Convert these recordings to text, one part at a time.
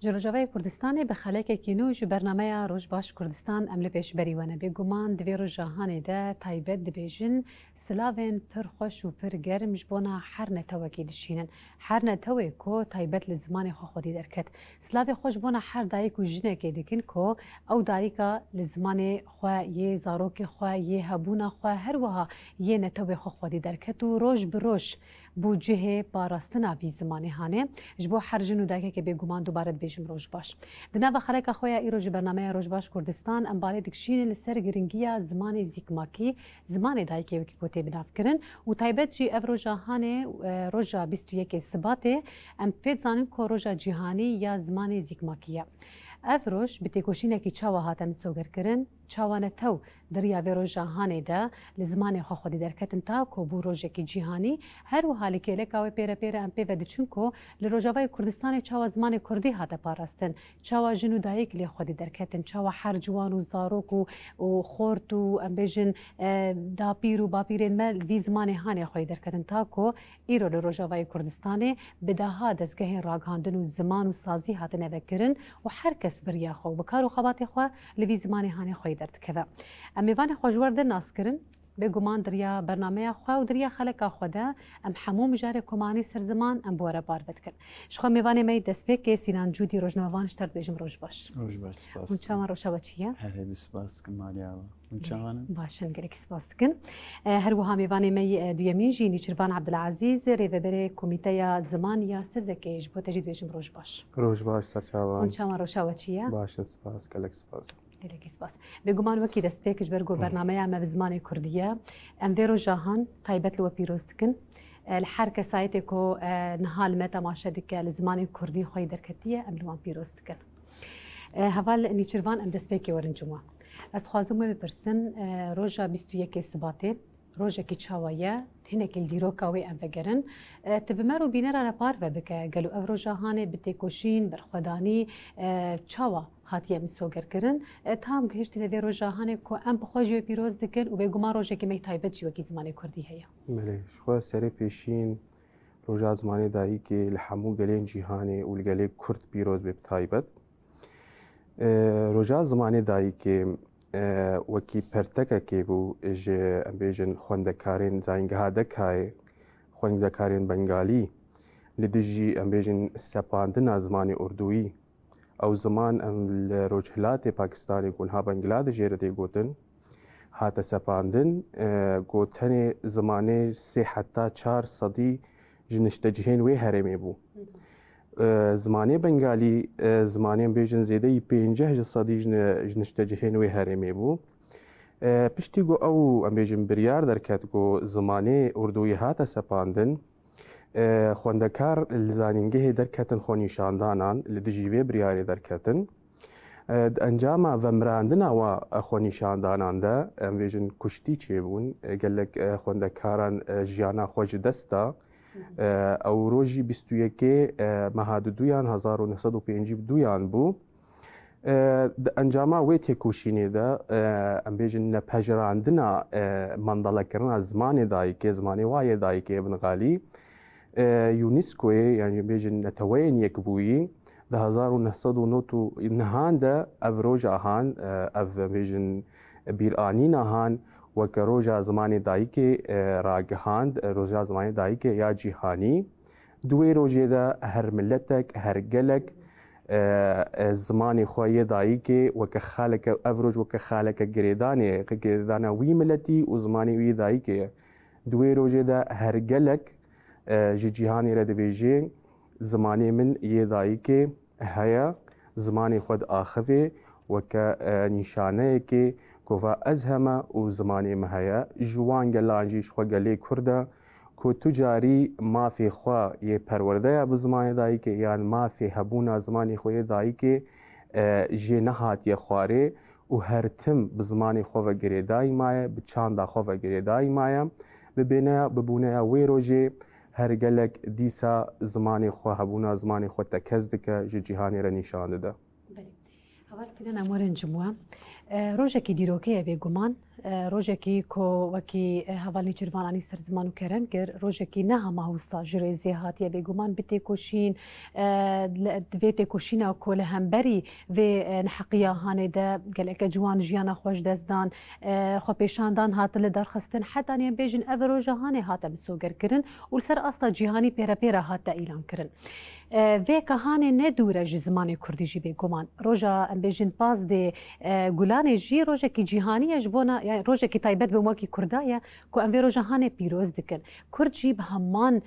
جروجاوی کردستان به خلاک کینوش برنامه روز باش کردستان عمل پیش بری ونه بگمان دوی رو جهان ده تایبت دبیجن سلاوین پر خوش و پر گرم جبونا هر نتوکی دشینن هر نتوی کو تایبت لزمان خو خودی درکت سلاو خوش بونا هر دایک و جنه که دکن کو او دایکا لزمان خو یه زاروک خو یه هبونا خو هر وها یه نتوی خو خودی درکت و روز بروش بوجه باراستنا وی زمانی هانه جبو هر جنو دایکه که بگمان دوباره بیشم روز باش دنا و خلک خویا ایروج برنامه روز باش کردستان امباله دکشین لسر گرینگیا زمان زیکماکی زمان دایکه وکی کوتی بناف کرن و تایبت جی افرو جهانه روزا 21 سباته ام پید زانن کو روزا جهانی یا زمان زیکماکیه افروش بتکوشینه کی چاوا هاتم سوگر کرن چاوانه تو دریا ورو جهانی ده لزمان خو خودی درکتن تا کو بو روزه کی جهانی هر و حالی که لکاوی پیره پیره ام پی ود چونکو لروجاوی کردستان چاوا زمان کردی هات پاراستن چاوا جنو دایک لی خودی درکتن چاوا هر جوان و زاروک و خورت و ام بجن دا پیر و باپیرن مل وی زمان هانه خودی درکتن تا کو ایرو لروجاوی کردستان بداها دزگه راگاندن و زمان و سازی هات نذکرن و هر کس بریا خو بکار و خبات خو لوی زمان هانه خودی درت کذا امیوان خوجور در ناس کرن بگمان دریا برنامه خو و دریا خلق خدا ام حموم جاره کمانی سر زمان ام بوره بار بد کن شخو میوان می دسپیک که سینان جودی روزنامه‌وان شترد بجم روز باش روز باش سپاس اون چما روشا بچیه هلا سپاس کن مالیا اون چما باشن گلک سپاس کن هر وها میوان می دویمین جی نیچروان عبدالعزیز ریوبر کمیته زمان یا سزکیج بو تجید بجم روز باش سرچاوان اون چما روشا بچیه باشن سپاس گلک سپاس گلکی سپاس بگمان وکی دست پیکش برگو برنامه ام به زمان کردیه ام ویرو جهان تایبت لو پیروست کن الحركه سايتي كو نهال متى ما شدك لزمان كردي خوي دركتيه ام لوان بيروست كن هوال نيچروان ام دست پیکی ورنجما از خوازم بپرسم روزا 21 سباته روزا کی چاوایه هناك الديروكاوي ام فجرن تبمرو بينرا بار بك قالوا افرو جهانه بتكوشين برخداني چاوا هاتیه مسوگر کرن تام گهشت لوی رو جهانه کو ام بخوجی پیروز دکن و بگما روزه که می تایبت جیو کی زمان کردی هيا ملی شو سری پیشین روزا زمانی دایی که الحمو گلین جهانه و گلی کرد پیروز به تایبت روزا زمانی دایی که وکی پرتکه که بو اج بیجن خوندکارین زنگها دکای خوندکارین بنگالی لدجی بیجن سپاندن زمانی اردویی او زمان ام لروجهلات پاکستانی گونها بنگلاديش يردي گوتن هات سپاندن گوتن زمانه 3 حتی 4 صدی جنشتجهين وی هرمی بو زمانه بنگالی زمانه بیجن زیده 50 صدی جنشتجهين وی هرمی بو پشتی گو او ام بیجن بریار درکت گو زمانه اردوی هات سپاندن خوندکار لزانینگه درکتن خونیشاندانان لدجیوی بریاری درکتن انجام و مراندن و خونیشاندانان ده ام ویژن کشتی چی بون گلک خوندکاران جیانا خوش دستا او روزی 21 مهاد دویان 1905 دویان بو انجام وی تکوشینی ده ام ویژن نپجراندنا مندلا کرنا زمان دایی که زمانی وای دایی که ابن غالی يونسكو يعني بيجن نتوين يكبوي ده 1909 نهان ده افروجا هان اف بيجن بيرانينا هان وكروجا زماني دايكي راجهان روجا زماني دايكي يا جيهاني دوي روجي ده هر ملتك هر جلك زماني خويه دايكي وكخالك افروج وكخالك جريدانا وي ملتي وزماني وي دايكي دوي روجي ده هر جلك جی جهانی را دبیجی زمانی من یه دایی که هیا زمانی خود آخوی و که نشانه که کوفا از همه و زمانی مهیا جوان گلانجیش خو گلی کرده کو تجاری ما فی خو یه پرورده به زمانی دایی که یعنی ما فی هبونا زمانی خوی دایی که جی نهات یه خواره و هر تم به زمانی خو و گریدای مایه به چند خو و گریدای مایه ببونه وی روجی هر گلک دیسا زمانی خو هبونا زمانی خو تکز دکه جهانی را نشان ده. بله. اول سیدن امورن جموع روزه که دیروکه به گمان روژکی کو وکی هوالی جروانانی سر زمان و کرم گر روژکی نه همه هوسا جریزی هاتیه بگومان بته کشین دویت کشین و کل همبری و نحقیه هانه ده گلک جوان جیانا خوش دزدان خو پیشاندان هاتل درخستن حتی نیم بیجن او روژه هانه هاته بسوگر کرن و سر اصلا جیهانی پیرا پیرا هاته ایلان کرن و کهانه ندوره زمان کردی جی بگومان روژه ام بیجن پاس ده گلانه جی روژکی جیهانی اجبونا يعني روجا كي تايبت بمواكي كردايا كو أنفي روجا هاني بيروز دكن كرد جيب همان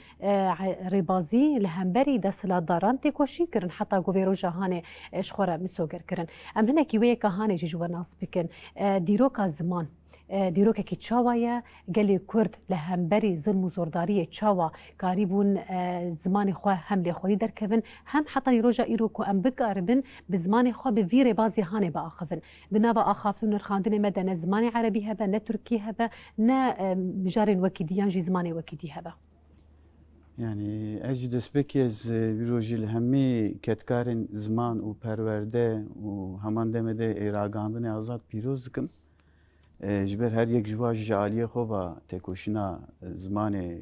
ربازي لهمبري دسلا داران تيكوشي كرن حتى قوفي روجا هاني شخورا مسوغر كرن أم هنا كي ويكا هاني جيجوا ناس بكن ديروكا زمان دیروکه کی چاوایه گلی کرد لهمبری ظلم و زورداری چاوا کاریبون زمان خو هم لخوی درکون هم حتی روجا ایرو کو ام بقاربن بزمان خو به ویره بازی هانه با اخفن دنابا اخافتون الخاندن مدن زمان عربی هبه نه ترکی هبه نه مجارن وکیدیان جی زمان وکیدی هبه يعني أجد سبكيز بيروجي الهمي كتكارن زمان وبرورده وهمان دمده إيراغاندن آزاد بيروزكم جبر هر یک جواج جعالیه خوبا تکوشنا زمان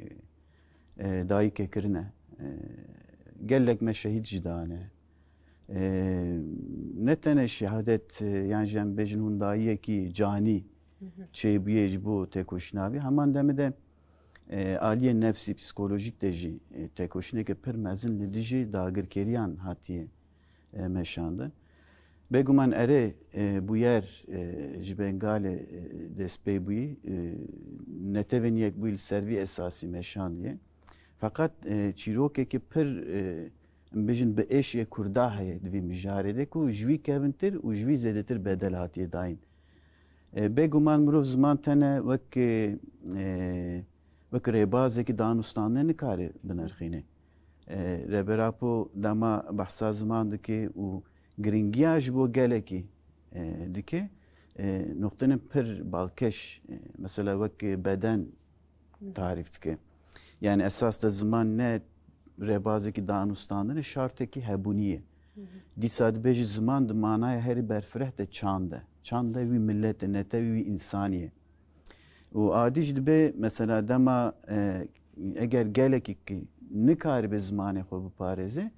دایی که کرنه گلک مشهید جدانه نتنه شهادت yani جن بجن هنداییه کی جانی چه بیج بو تکوشنا بی همان دمه ده عالیه نفسی پسیکولوژیک دجی تکوشنه که پر مزن لدیجی داگرکریان هاتیه مشانده بگومان اره بویر جبنگال دسپی بوی نتوین یک بویل سروی اساسی مشانیه فقط چیروکه که پر بجن به ایشی کرده هیه دوی مجارده که جوی کونتر و جوی زیدتر بدلاتی داین بگومان مروف زمان تنه وک ریبازه که دانستانه نکاره بنرخینه ربراپو دما بحثا زمان دکه و گرینگیاج بو گلکی دکه نقطه پر بالکش مثلا وک بدن تعریف دکه yani esas da zaman ne rebazı ki danustandın şartı ki hebuniye disad beji zaman da manaya her berfreh de çanda vi millet ne te vi insaniye o adiş de mesela dema eğer geleki ki ne kar be zamanı xo bu pareze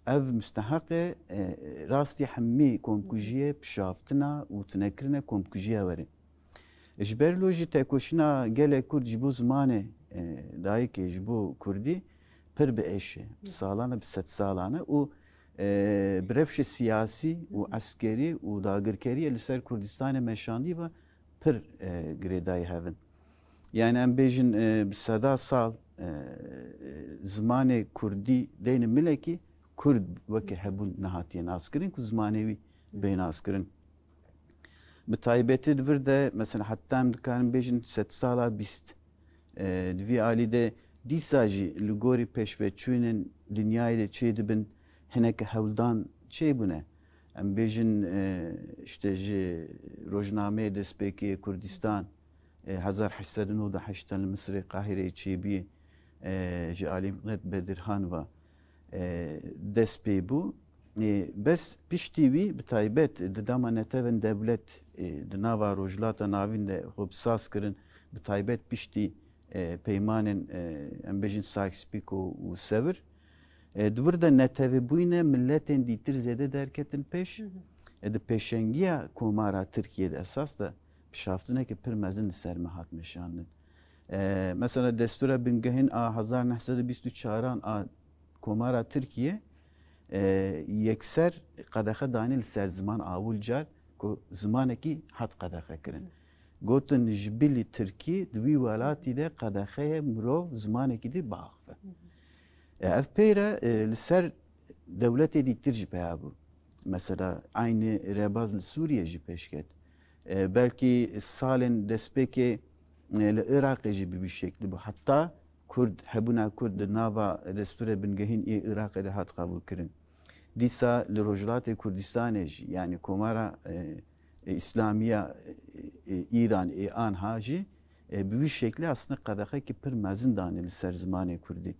ev müstehak rasti hammi komkujiye pşaftına u tnekrine komkujiye veri eşberloji tekoşina gele kurd bu zamanı dahi ki bu Kurdi per be eşe salana biset salana u brefşe siyasi u askeri u dagirkeri eliser Kurdistan'e meşandi ve per gredayı havin yani em bejin bisada sal zamanı Kurdi deyni mileki Kurd veke hebun nahatiye naskirin ku zamanevi beyn askirin bi taybeti divir de mesela hatta em dikarin bejin set sala bist دوی عالی ده دیساجی لگوری پیشوچونن دنیای ده چه دبن هنک هولدان چه بونه ام بیجن işte روزنامه دسپیکی کردستان 1898 مصر قاهره چه بی جی علی مقدد بدرخان و دسپی بو بس پشتیوی بتایبت دداما نتون devlet دناوا روجلاتا ناوین ده خوب ساز کرن بتایبت پشتی peymanen embejin Sykes-Picot u sever dubirda netevi buyne milletin ditir zede derketin peş de peşengiya komara Türkiye'de esas da pişaftına ki pirmezin sermehat meşandın mesela destura bingehin a 1924 a komara Türkiye yekser qadaxa danil ser zaman avul jar ko zamaneki hat qadaxa kirin گوتن جبلی ترکی دوی ولاتی ده قدخه مرو زمانه کی دی باخه اف پیره لسر دولتی دی ترج پیابو مثلا aynı rebaz Suriye ji peşket belki salin despeke le Irak ji bir şekli bu hatta Kurd hebuna Kurd nava desture bingehin Irak de hat kabul kirin disa le rojlat Kurdistan yani komara İslamiye İran an haji bir şekli aslında kadaka ki pir mezin daneli ser zamanı Kurdi.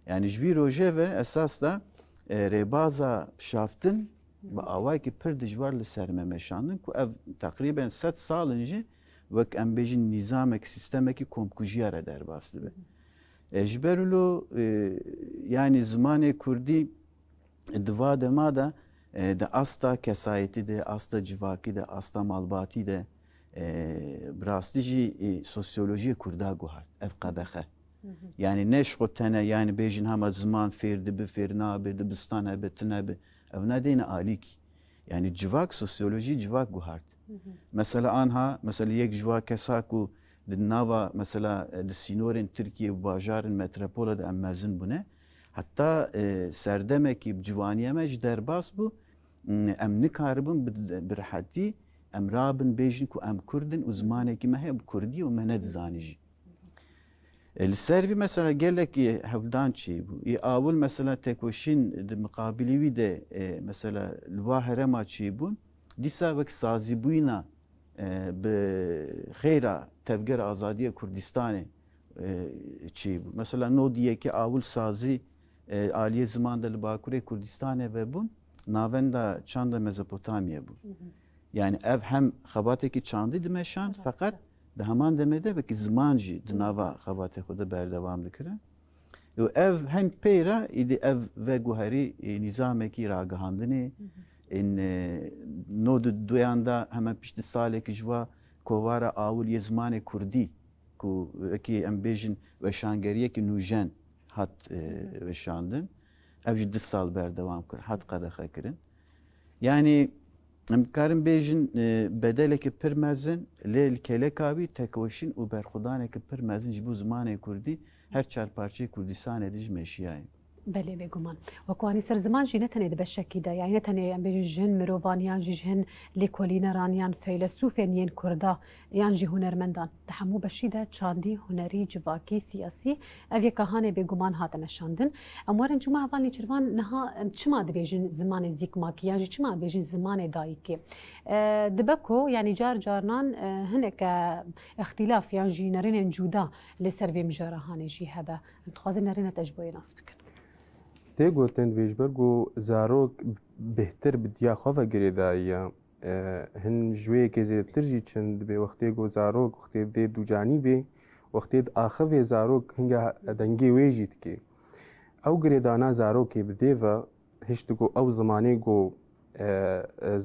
Yani jvi roje ve esas da rebaza şaftin ve avay ki pir dijvar li ser memeşandın ku ev takriben 7 sal önce وەک ئەم بێژین نیزامێک سیستەمێکی کۆمکوژیارە دەرباس دەبێ ji ber lo yani zimanê Kurdî diva dema de di asta kesayetî de asta civakî de asta malbatî de bi rastî jî sosyolojiyê Kurda guhart ev qedexe yani ne ji xwe tene yani bêjin hema ziman fêr dibe fêr nabe dibistan hebe tin hebe ev nedêne alîkî yani civak sosyolojî civak guhart mesela anha mesela yek civa kesa ku di nava mesela di sînorên Tirkiye û bajarên metropola de em mezin bûne heta serdemekî civaniyê me ji derbas bû em nikaribin bi rehetî em rabin bêjin ku em Kurdin û zimanekî me heye bi Kurdî û me nedizanî jî li ser vî mesela gelekî hevldan çêbû ê awil mesela tekoşîn di miqabilê wî de mesela li wa herema çêbûn dîsa wek sazîbûyîna bi xêra tevgera azadiya Kurdistanê çêbû mesela nodiyekî awil sazî aliyê ziman de li Bakurê Kurdistanê vebûn navenda çanda Mezopotamya bû yani ev hem xebatekî çandî dimeşand feqet di heman demê de wekî ziman jî di nava xebatê xwe de berdewam dikirin ev hin pêra îdî ev veguherî nîzamekî ragihandinê nod duyan da hemen piştî salekî ji wa kovara awil yê zimanê Kurdî ku wekî em bêjin weşangeriyekî nûjen hat weşandin ev jî 2 sal berdewam kir hat qedexe kirin yani em dikarin bêjin bedelekî pir mezin lê li keleka wî tekoşîn û berxudanekî pir mezin ji bo zimanê Kurdî her çarparçeyê Kurdistanê de ji meşiyayê بله بگومان وکوانی سر زمان جی نتنه ده بشکی ده یعنی نتنه ام بیجن جن مروانیان جی جن لیکولینرانیان فیلسوفین ین کردا یان جی هنرمندان ده همو بشی ده چاندی هنری جواکی سیاسی اوی کهانه بگومان هاتم شاندن اموارن چما هوانی چروان نها چما ده بیجن زمان زیکماکی یان جی چما بیجن زمان دایکی دبکو یعنی جار جارنان هنک اختلاف یان جی نرین جودا لسر وی مجارهانه جی هبه انتخاز نرین تجربه ناس بکن تێ گوتن بێژبەرگ و زارۆک بهتر بدیا خۆڤە گرێداییە هەن ژوەیەکێ زێترژی چند دەبێ وەختێک و زارۆک وەختێ دێ دووجانی بێ وەختێت ئاخەوێ زارۆک هەنگە دەنگێ وێژی دکێ ئەو گرێدانا زارۆکێ بدێڤە هشتگۆ ئەو زمانێ گۆ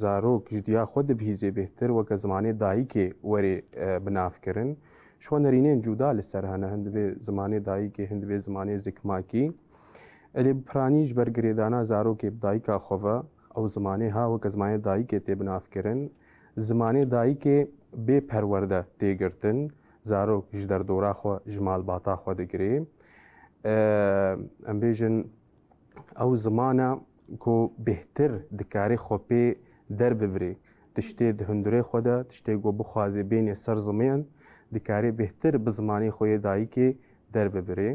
زارۆک ژدیا خۆ دەبهیزێ بهتر وەکە زمانێ دایکێ وەرێ بنافکردن شۆ نەرینێن جودا لەسەر هەنە هەند دەبێ زمانێ دایکێ هەند دەبێ زمانێ زیکماکی ئەلێ پرانیش بەرگرێدانا زارۆکێ دایکا خۆڤە ئەو زمانێ ها وەکە زمانێ دایکێ تێ بنافکردن زمانێ دایکێ بێ پەروەردە تێگرتن زارۆک ji derdora xwe ji malbata xwe digirê em bêjin ew zimana ku bêhtir dikarê xwe pê derbibirê tiştê di hundirê xwe de tiştê ku bixwaze bênê ser zimên dikarê bêhtir bi zimanê xwe yê dayîkê derbibirê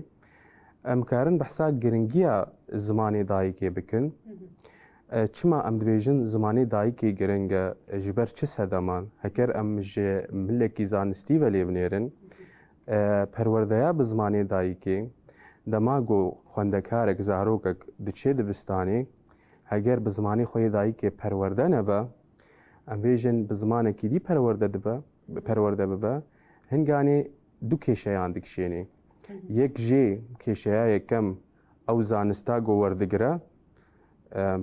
em karin behsa giringiya zimanê dayîkê bikin çima em dibêjin zimanê dayîkê giring e ji ber çi sedeman heker em ji milekî zanistî ve lêvinêrin perwerdeya bi zimanê dayîkê dema got xwendekarek zarokek diçe dibistanê heger bi zimanê xwe yê dayîkê perwerde nebe em bêjin bi zimanekî dî perwerde bibe hinganê du kêşeyan dikişênê yek jê kêşeya yekem ew zanista got werdigire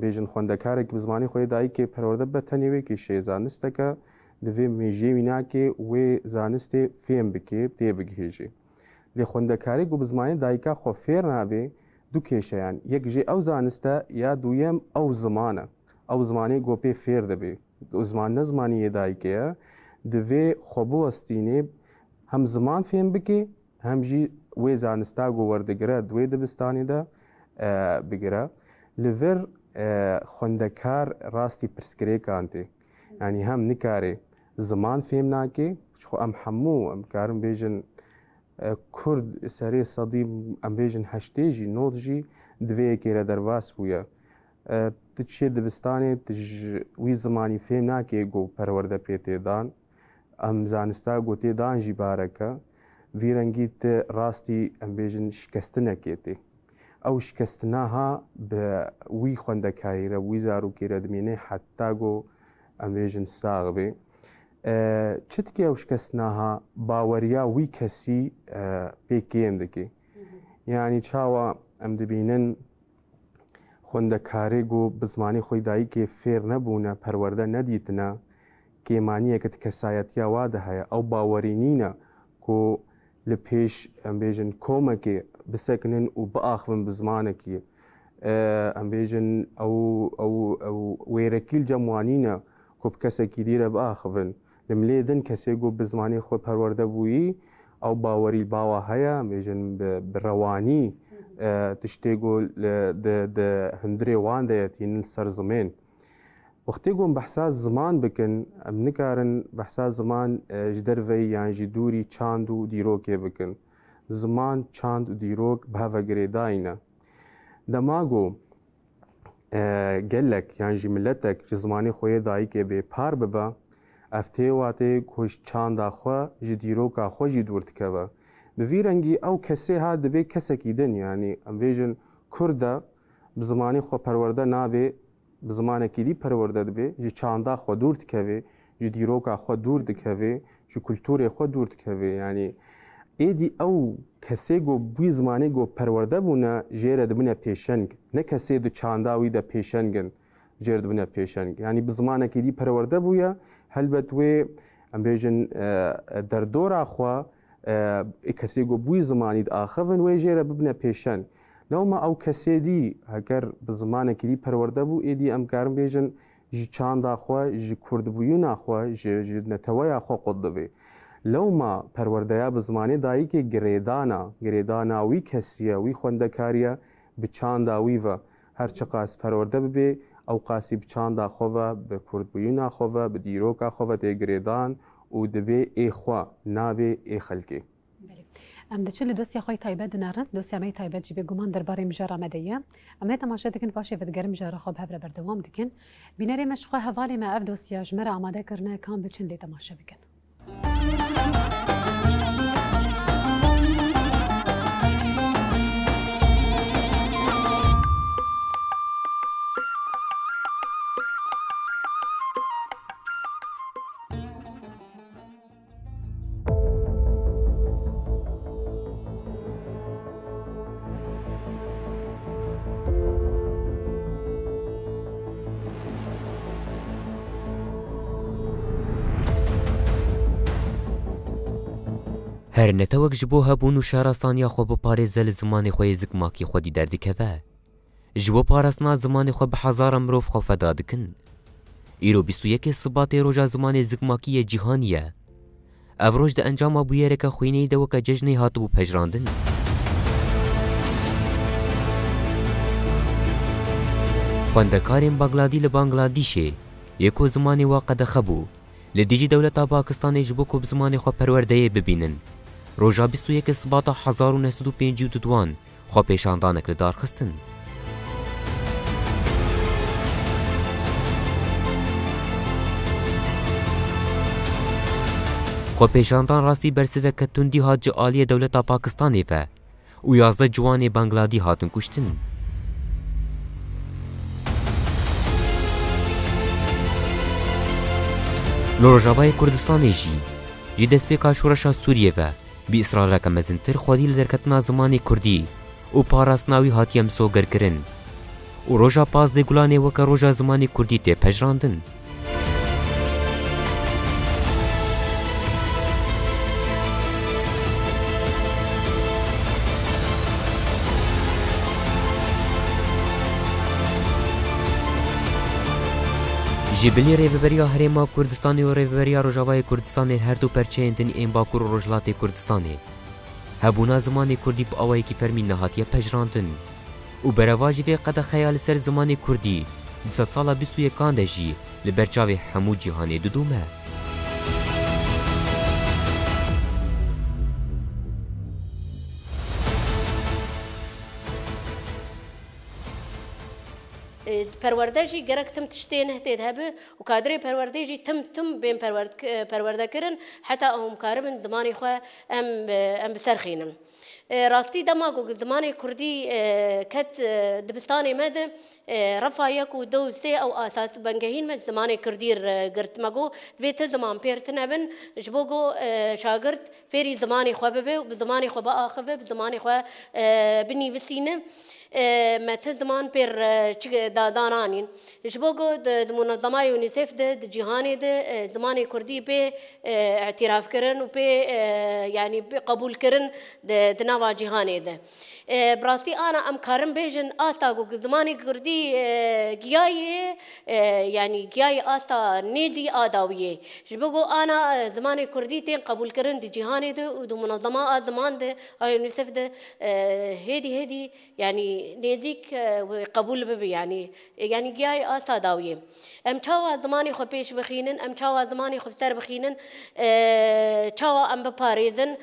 bêjin xwendekarek bi zimanê xwe yê dayîkê perwerde bibe tenê wê kêşeyê zanisteke divê mêjê wî nake wê zanistê fêm bike tê bigihêje lê xwendekarê got bi zimanê dayîka xwe fêr nabe du kêşeyan yek jê ew zaniste ya duyem ew ziman e ew zimanê got pê fêr dibe û ziman ne zimanî yê dayîkê ye divê xwe biwestînê hem ziman fêm bike hem jî wê zanista got werdigire duwê dibistanê de bigire li vir xwendekar rastî pirsgirêkan tê yanî hem nikare ziman fêm nake çixwe em hemû em karin bêjin Kurd serê sedî em bêjin heştê jî nod jî divê yekê re derbas bûye tu çê dibistanê tu ji wî zimanî fêm nake got perwerde pê tê dan em zanista got tê dan jî bareke vî rengî tu rastî em bêjin şikestinekê tê ew şikestina ha bi wî xwendekarî re wî zarokê re dimîne heta got em bêjin sax bê چتکێ ئەوش کەس ناها باوەریا وی کەسی پێکێم دەکێ یعنی چاوە ئەم دەبینن خوێندەکارێک و بزمانی خۆی دایکێ فێر نەبوونە پەروەردە نەدیتنە کێمانیەکەت کەسایەتیا وادە هەیە ئەو باوەری نینە کۆ لە پێش ئەمبێژن کۆمەکێ بسەکنن و بئاخون بزمانێکی ئەمبێژن ئەو وێرەکیل جەموانینە کۆ کەسێکی دیرە بئاخون لەم لێدن کەسێک و بزمانی خۆی پەروەردە بووی ئەو باوەری باوە هەیە ئەمبێژن بڕەوانی تشتێک و هەندرێ وان دەیەتینن سەر زمێن وەختێک گۆم بەحسا زمان بکەن ئەم نکارن بەحسا زمان ji derveyî yan jî dûrî çand û dîrokê bikin ziman çand û dîrok bi heve girêdayîne dema got gelek yan jî milletek ji zimanê xwe yê dayîkê bêpar bibe ev tê watê ku ji çanda xwe ji dîroka xwe jî dûr dikeve bi vî rengî ew kesê ha dibe kesekî din yanî em bêjin Kurd e bi zimanê xwe perwerde nabe bi zimanekî dî perwerde dibe ji çanda xwe dûr dikeve ji dîroka xwe dûr dikeve ji kulturê xwe dûr dikeve yanî êdî ew kesê got bî zimanê got perwerde bûne jê re dibine pêşeng ne kesê di çanda wî de pêşengin jê re dibine pêşeng yanî bi zimanekî dî perwerde bûye helbet wê em bêjin derdora xwe kesê got bûî zimanî diaxivin wê jê re bibine pêşeng lewma ew kesê dî heger bi zimanekî dî perwerde bû êdî em karin bêjin ji çanda xwe ji kurdbûyîna xwe ji neteweya xwe qut dibe lewma perwerdeya bi zimanê dayîkê girêdana wî kesiye wî xwendekariye bi çanda wî ve her çi qas perwerde bibe ew qasî bi çanda xwe ve bi kurdbûyîna xwe ve bi dîroka xwe ve tê girêdan û dibe ê xwe nabe ê xelkê ام دچل دوسیا خوی تایبت نرن دوسیا می تایبت جی بگمان درباره مجرا مدیه ام تماشا دکن باشه ودگر مجرا خوب هفر بردوام دکن بینری مشخه حوالی ما اف دوسیا جمره آماده کرنه کام بچن لی تماشا بکن هر نتوک جبو هبون و شهرستانیا خو به پارێزە لە زمانی خۆی زگماکی خودی دەردکەوە ji bo parastina zimanê xwe bi hezaran mirov xwe feda dikin îro 21 Sibatê roja zimanê zikmakiyê cîhanî ye ev roj di encama bûyereke xwîneyî de weke cejnê hatibû pejrandin xwendekarên Bangladî li Bangladîşê yeko zimanê wa qedexe bû li dijî dewleta Pakistanê ji bo ku bi zimanê xwe perwerdeyê bibînin roja 21 Sibata 1952 xwe pêşandanek li dar xistin xwe pêşandan rastî bersiveke tundî hat ji aliyê dewleta Pakistanê ve û 11 ciwanê Bangladî hatin kuştin li Rojavayê Kurdistanê jî ji destpêka şoreşa Sûriyê ve bi îsrareke mezintir xwedî li derketina zimanê Kurdî û parastina wî hatiye misogerkirin û roja 15 Gulanê weke roja zimanê Kurdî tê pejrandin ji bilî rêveberiya Herêma Kurdistanê û rêveberiya Rojavayê Kurdistanê her du perçeyên din ên Bakur û Rojhilatê Kurdistanê hebûna zimanê Kurdî bi awayekî fermî nehatiye pejrandin û bereva jî vê qedexeya li ser zimanê Kurdî di sed sala 21 de jî li ber çavê hemû cîhanê didûme پرورده جی گرک تم تشتی نهتید هبه و کادری پرورده جی تم بین پرورده کرن حتی هم کاربن زمانی خو ام بسرخینم راستي دماغو زماني كردي كت دبستاني مد رفايك ودو سي او اساس بنجهين مد زماني كردير قرت ماغو بيت زمان بيرتنبن جبوغو شاغرت فيري زماني خوبه وبزماني خوبا اخفه بزماني خو بني وسينه ما تزمان بير دانانين جبوغو منظمة يونيسف ده جهاني ده زماني كردي بي اعتراف كرن وبي يعني بقبول كرن دناوا جهاني ده براستي أنا أم كارم بيجن آستاغو زماني كردي جياي يعني جياي آستا نيزي آداوية جبوغو أنا زماني كردي تين قبول كرن دي جهاني ده ودو منظمة زمان ده يونيسف ده هدي يعني نزيك وقبول ببي يعني جاي آسا داوية أم توا زماني خو بيش بخينن أم توا زماني خو بسر بخينن توا أم بباريزن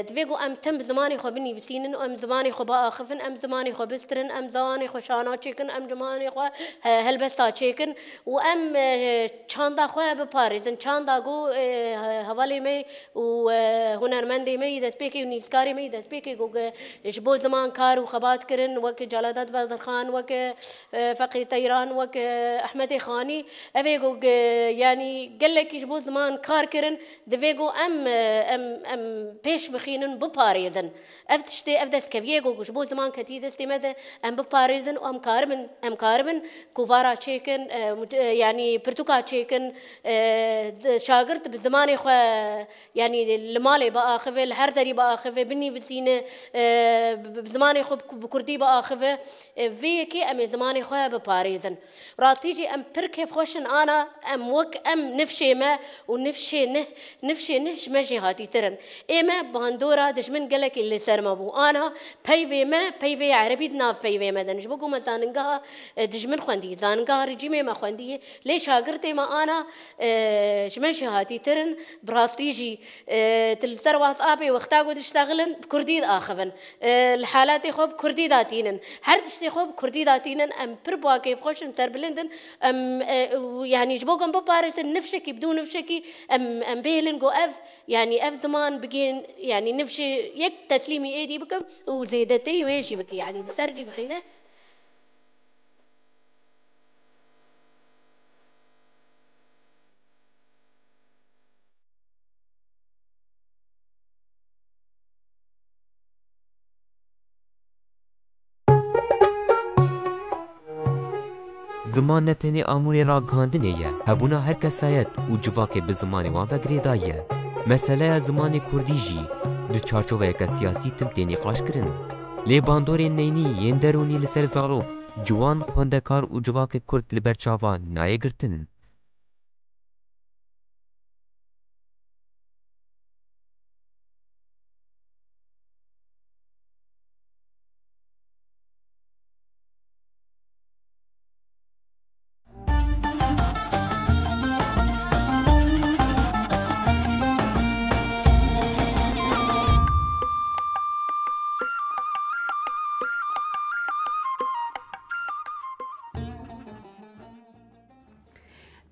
تبيجو أم تم زماني خو بني بسينن أم زماني خو بآخفن أم زماني خو بسترن أم زماني خو شانا تشيكن أم زماني خو هلبستا تشيكن وأم چاندا خو بباريزن چاندا جو حوالي مي وهنرمندي مي دسبيكي ونيسكاري مي دسبيكي جو جبو زمان كار وخبات كرن وك جلالات بدر خان وك فقي طيران وك أحمد خاني أفيجو يعني قال لك يجبو زمان كار كرن دفيجو أم بيش بخينن بباريزن أفتشتي أفدس كفيجو جبو زمان كتير استمد أم بباريزن وأم كارمن كوفارا تشيكن يعني برتقال تشيكن شاغرت بزماني خو يعني المالي بآخفه الحردري بآخفه بني بسينه بزماني خو بكردي بآخفه في كي أم زماني خواه بباريزن راتيجي أم بركيف خوشن أنا أم وك أم نفشي ما ونفشي نهش مجي هاتي ترن إما باندورا دشمن قلك اللي سرمبو أنا بيفي ما بيفي عربي دناف بيفي ما دنش بقو ما زاننقا دشمن خوندي زاننقا رجيمي ما خوندي ليش هاقرتي ما أنا شمشي هاتي ترن براستيجي تلسر واتسابي واختاقو تشتغلن بكردي آخفن الحالات خوب كردي داتينن هر تشتي خوب كردي داتينن أم بربوا كيف خوشن تربلندن أم يعني جبوكم بباريس نفشكي بدون نفشكي أم بيلن جو أف يعني أف زمان بقين يعني نفشي يك تسليمي إيدي بكم وزيدتي ويشي بكي يعني بسرجي بخينه زمان نتنی آموری را گاندنیه هبونا هر کسایت و جواک به زمانی وان وگری دایه مسئله زمان کردی جی دو چارچوه یک سیاسی تم تینی قاش کرن لی باندور نینی ین درونی لسر زارو جوان خواندکار و جواک کرد لبرچاوان نایه گرتن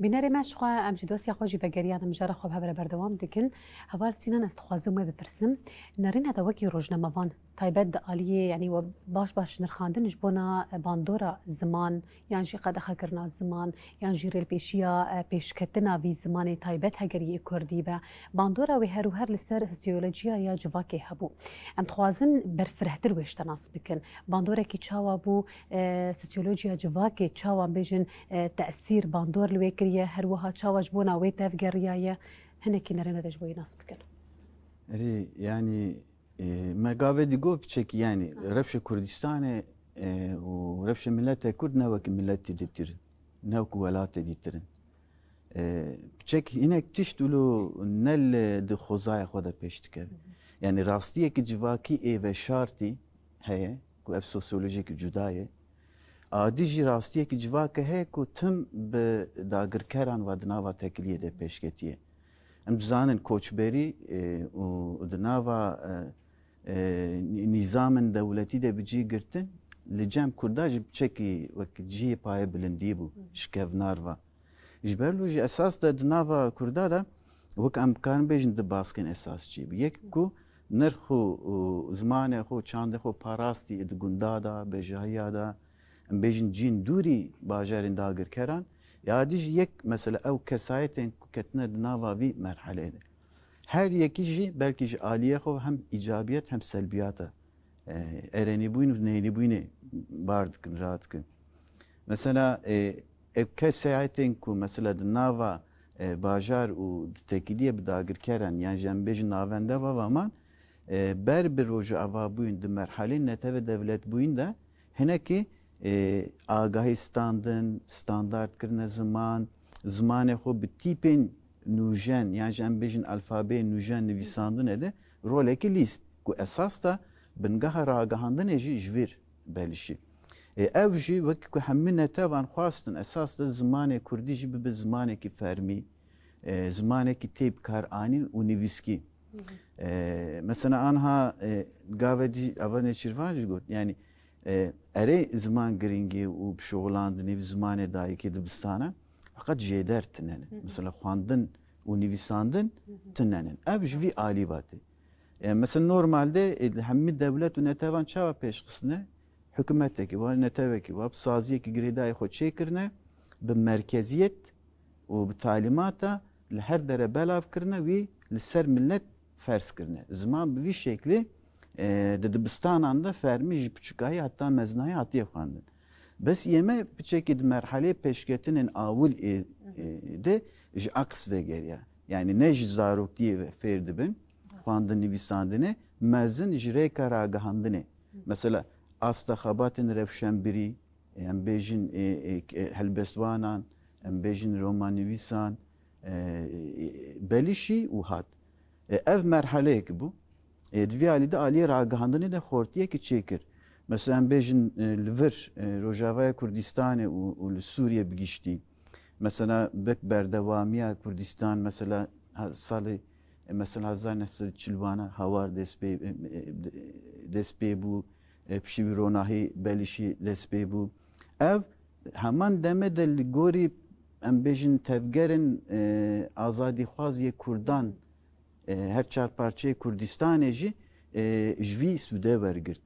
بیناری مشخوا امجد دوستی خوشی بگریان مجرد خوب هبر بردوام دکن هوار سینان استخوازم و بپرسم نرین هدوکی روزنامه‌وان تایبت عالیه یعنی و باش نرخاندنش بنا باندورا زمان یعنی جی قدخه کرنا زمان یعنی جی ریل پیشیا پیشکتنا وی زمان تایبت هگری کردی با باندورا و هر لسر سوسیولوژیا یا جواکی هبو ام تخوازن برفرهتر وش تناس بکن باندورا کی چاوا بو سوسیولوژیا جواکی چاوا بیجن تأثیر باندور لویکریه هر وها چاواج بونا وی تفگریه هنکی نرینه دش بوی ناس بکن يعني ما قابل ديقو بشك يعني ربش كردستان وربش ملته كرد نوك ملتي ديتر نوك ولات ديترن بشك هناك تشتلو نل دخوزاي خدا بيشتكر يعني راستيه كجواكي اي وشارتي هي كو اف سوسيولوجيك جدايه اديجي راستيه كجواكه هي كو تم بداگر كران ودناوا تكليه ده بيشكتيه ام زانن كوچبري ودناوا نظام دولتي ده بجي گرتن لجام كرداج بچكي وقت جي باي بلنديبو شكاف ناروا جبرلو جي اساس ده دناوا كردا ده وك امكان بيجن د باسكن اساس جي يك كو نرخ و زمان خو چند خو پاراستی د گندا دا بجاهیا دا ام بیجن جین دوری باجرین داگر کران یا دیج یک مثلا او کسایتن کتنه ناواوی مرحله ده her yeki belki aliye xo hem icabiyet hem selbiyata ereni buyun neyni buyun bardıkın rahatkın mesela kesayetin ku mesela de nava bajar u tekiliye bidagir keren yani jembej navende vaman ber roju ava buyun de merhale nete ve devlet buyun da heneki agahi standart kırne zaman xo bi tipin nujen yani jembejin alfabe nujen nivîsandin ede roleki list ku esas da bingaha ragahandin eji jvir belişi ev jî vekî ku hemî netevan xwastin esas da zimanê Kurdî jî bibe zimanekî fermî zimanekî têp kar anîn û nivîskî mesela anha gavecî ava nêçîrvan jî got yani erê ziman giringî û bişoğlandinê zimanê dayîkê dibistana fakat jêder tinenin mesela xwandin û nivîsandin tinenin ev ji vî alî vatê mesela normalde hemî devlet û netevan çawa pêşxistine hükümetekî wa netevekî wa saziyekî girêdayê xwe çêkirine bi merkeziyet û bi talimata li her dere belav kirine wî li ser millet fers kirine ziman bi vî şeklî di dibistanan da fermî ji piçûkayî heta mezinayî hatiye xwandin bes yeme piçekî di merhelê pêşketinên awil de ji aqs vegeriya yani ne ji zaroktiyê ve fêr dibin xwandin nivîsandinê mezin ji rêka ragihandinê mesela asta xebatên rewşenbirî em bêjin helbestwanan em bêjin romanivîsan belîşî û hat ev merheleyekî bû divê alî de aliyê ragihandinê de xortiyekî çêkir mesela em bêjin li vir Rojavaya Kurdistanê û li Sûriye bigiştî mesela bek berdewamiya Kurdistan mesela salê mesela 1940 hawar dest pê bû pişîvî ronahî belîşî dest pê bû ev heman deme de li gorî em bêjin tevgerên azadîxwaziyê Kurdan her çarparçeyê Kurdistanê jî ji vî sûdê wergirt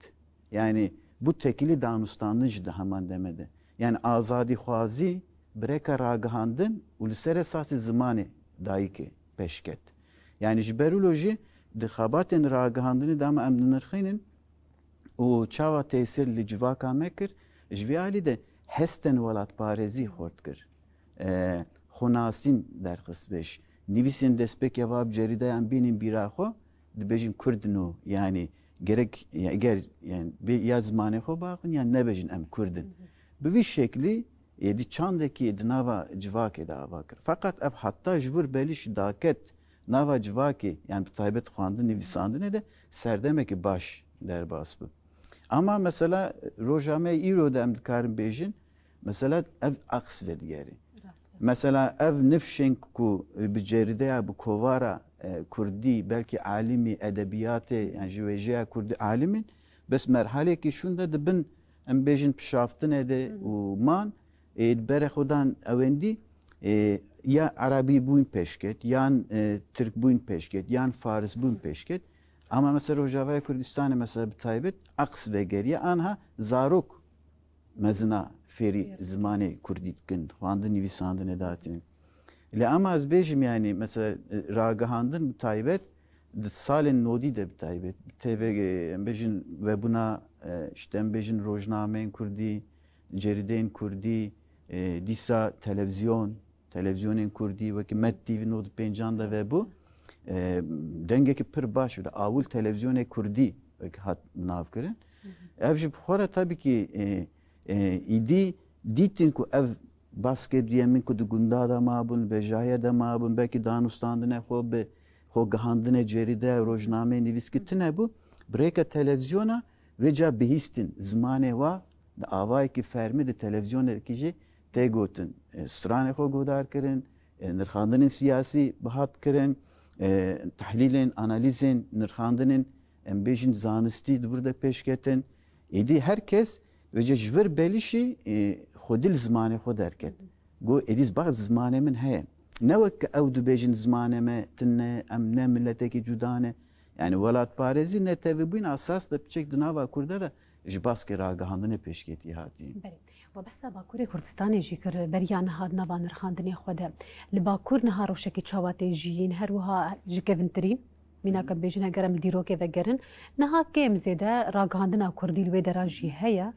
yani bu tekilî danûstandin ji di heman demede yani azadîxwazî birêka ragihandin û li ser esasî zimanê dayîkê peşket yani ji berû jî di xebatên ragihandinê de em dinirxînin û çawa tesîr li civaka me kir ji vê alî de hestên welatparêzî xort kir xwenasîn derxist beş nivîsên destpêkê va bi cerîdayan bînin bîra xwe dibêjin Kurdin û yani gerek eger yani ya zimanê xwe baxin ya nebêjin em Kurdin bi vî şeklî di çandekî di nava civakê de ava kir fakat ev heta ji vir belî ji daket nava civakê yani bi taybet xwandin nivîsandinê de serdemekî baş derbas bû ama mesela rojame îro de em dikarin bêjin mesela ev aqs vedigerî mesela ev nifşên ku bi cerîdeya bi kovara Kurdî belki alîmî edebiyatê yani ji wêjeya Kurdî alîmin bes merhelekî şûn de dibin em bêjin pişaftinê de û man bere xwedan ewendî ya Arabî bûn pêşket yan Tirk bûn pêşket yan Faris bûn pêşket ama mesela Rojavaya Kurdistanê mesela bi taybet aqs vegeriye anha zarok mezina fêrî zimanê Kurdî dikin xwandin nivîsandinê datînin li ama ez bêjim yani mesela ragihandin bi taybet di salên nodî de bi taybet tv em bêjin webûna işte em bêjin rojnameyên Kurdî cerideyên Kurdî dîsa televizyonên Kurdî wekî Met TV nod pêncan de vebû dengekî pir baş û awil televizyonê Kurdî hat navkirin ev ji bi xwe re tabii ki îdî dîtin ku ev baskê duyemîn ku di gunda de mabûn bejahiyê de mabûn belkî danûstandinê xwe bi xwe gihandinê cerîde rojnameyê nivîskî tune bû birêka televizyona vê ca bihîstin zimanê wa di avayekî fermî di televizyonekî jî tê gotin stranê xwe guhdar kirin nirxandinên siyasî bihat kirin tehlîlên analîzên nirxandinên em bêjin zanistî di bir de pêşketin êdî herkes vêce ji vir belîşî xwedî li zimanê xwe derket got êdî bak zimanê min heye ne wek ew dibêjin zimanê me tune em ne milletekî cuda ne Yani welatparêzî netevîbûn asas da piçek di nava Kurda da ji baskê ragihandinê pêşketî hatiye. و بحثا باکوری کردستان جی کر بریان هاد نوان رخاندنی خود لی باکور نها روشکی چاواتی جیین هر وها جکوینتری مینا کم بیجن اگرم دیروکه وگرن نها کم زیده راگاندنا کردی لوی دراجی هیا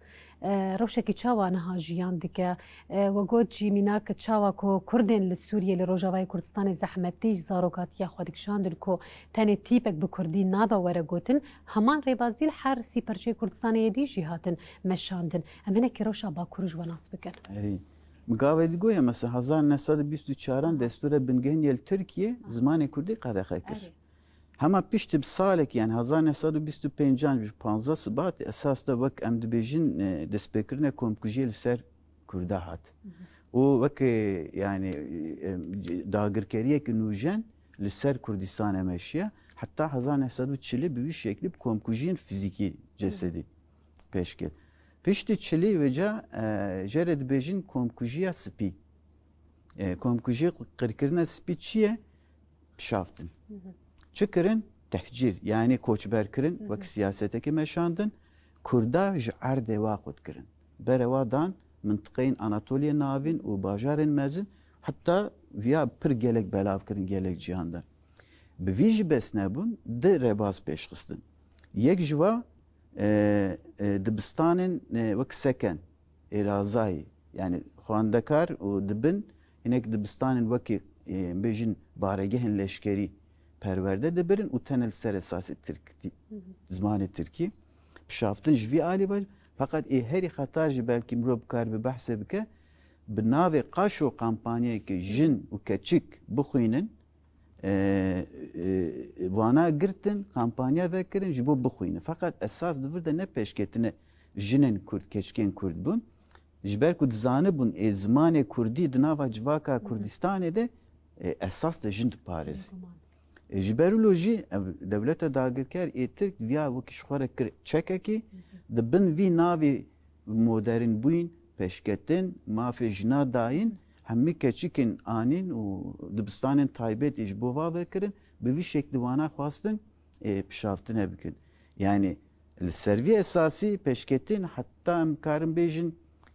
روشکی چاوا نها جیان دیگه و گود جی مینا که چاوا کو کردن لسوریه لروجاوای کردستان زحمتی زاروکاتی خودکشاندن کو تنی تیپک به کردی نابا وره گوتن همان ریبازیل هر سی پرچه کردستان یدی جیهاتن مشاندن امنه که روشا باکورج و ناس بکن مقاوه دیگویه مثلا 1924 دستور بنگهن یل ترکیه زمان کردی قدقه کر هما پیشت بسالک yani 1925 15 Şubat esasda vak em dibêjin destpêkirina komkujiyê li ser Kurda hat. û vek yani dagirkeriyekî nûjen li ser Kurdistan emeşiya heta 1940 bi wî şeklî komkujiyên fîzîkî cesedî pêşket. Piştî çilî veca jere dibêjin komkujiya spî. Komkujiya qirkirina spî çi ye? Pişaftin. Çıkırın tehcir yani koçberkirin vak siyaseteki meşandın Kurda ji erdê wa xwe dikirin. Berê dan mintiqeyên Anatoliya navîn û bajarên mezin heta viya pir gelek belav kirin gelek cihandan. Bi vî jî bes nebûn di rebaz pêşxistin. Yek ji wa dibistanên wek seken êrazayî yani xwendekar û dibin hinek dibistanên wekî bêjin baregehên leşkerî perverde de birin û tenel ser esasî zimanê Tirkî pişaftin ji vî alî var fakat herî xetar jî belkî mirov bikar bi behsê bike bi navê qaşo kampanyayekî jin û keçik bixwînin wana girtin kampanya vekirin ji bo bixwînin fakat esas divir de ne pêşketine jinên Kurd keçikên Kurd bûn ji ber ku dizanibûn zimanê Kurdî di nava civaka Kurdistanê de esas de jin diparêzî. Ji ber jî devleta dagirker ê Tirk viya wekî ji xwe re kir çekekî di bin vî navê modern bûyîn pêşketin mafê jina dayîn hemî keçikên anîn û dibistanên taybetî ji bo va vekirin bi vî şeklî wana xwastin pişaftin bikin. Yani li ser vî esasî pêşketin heta em karin bêjin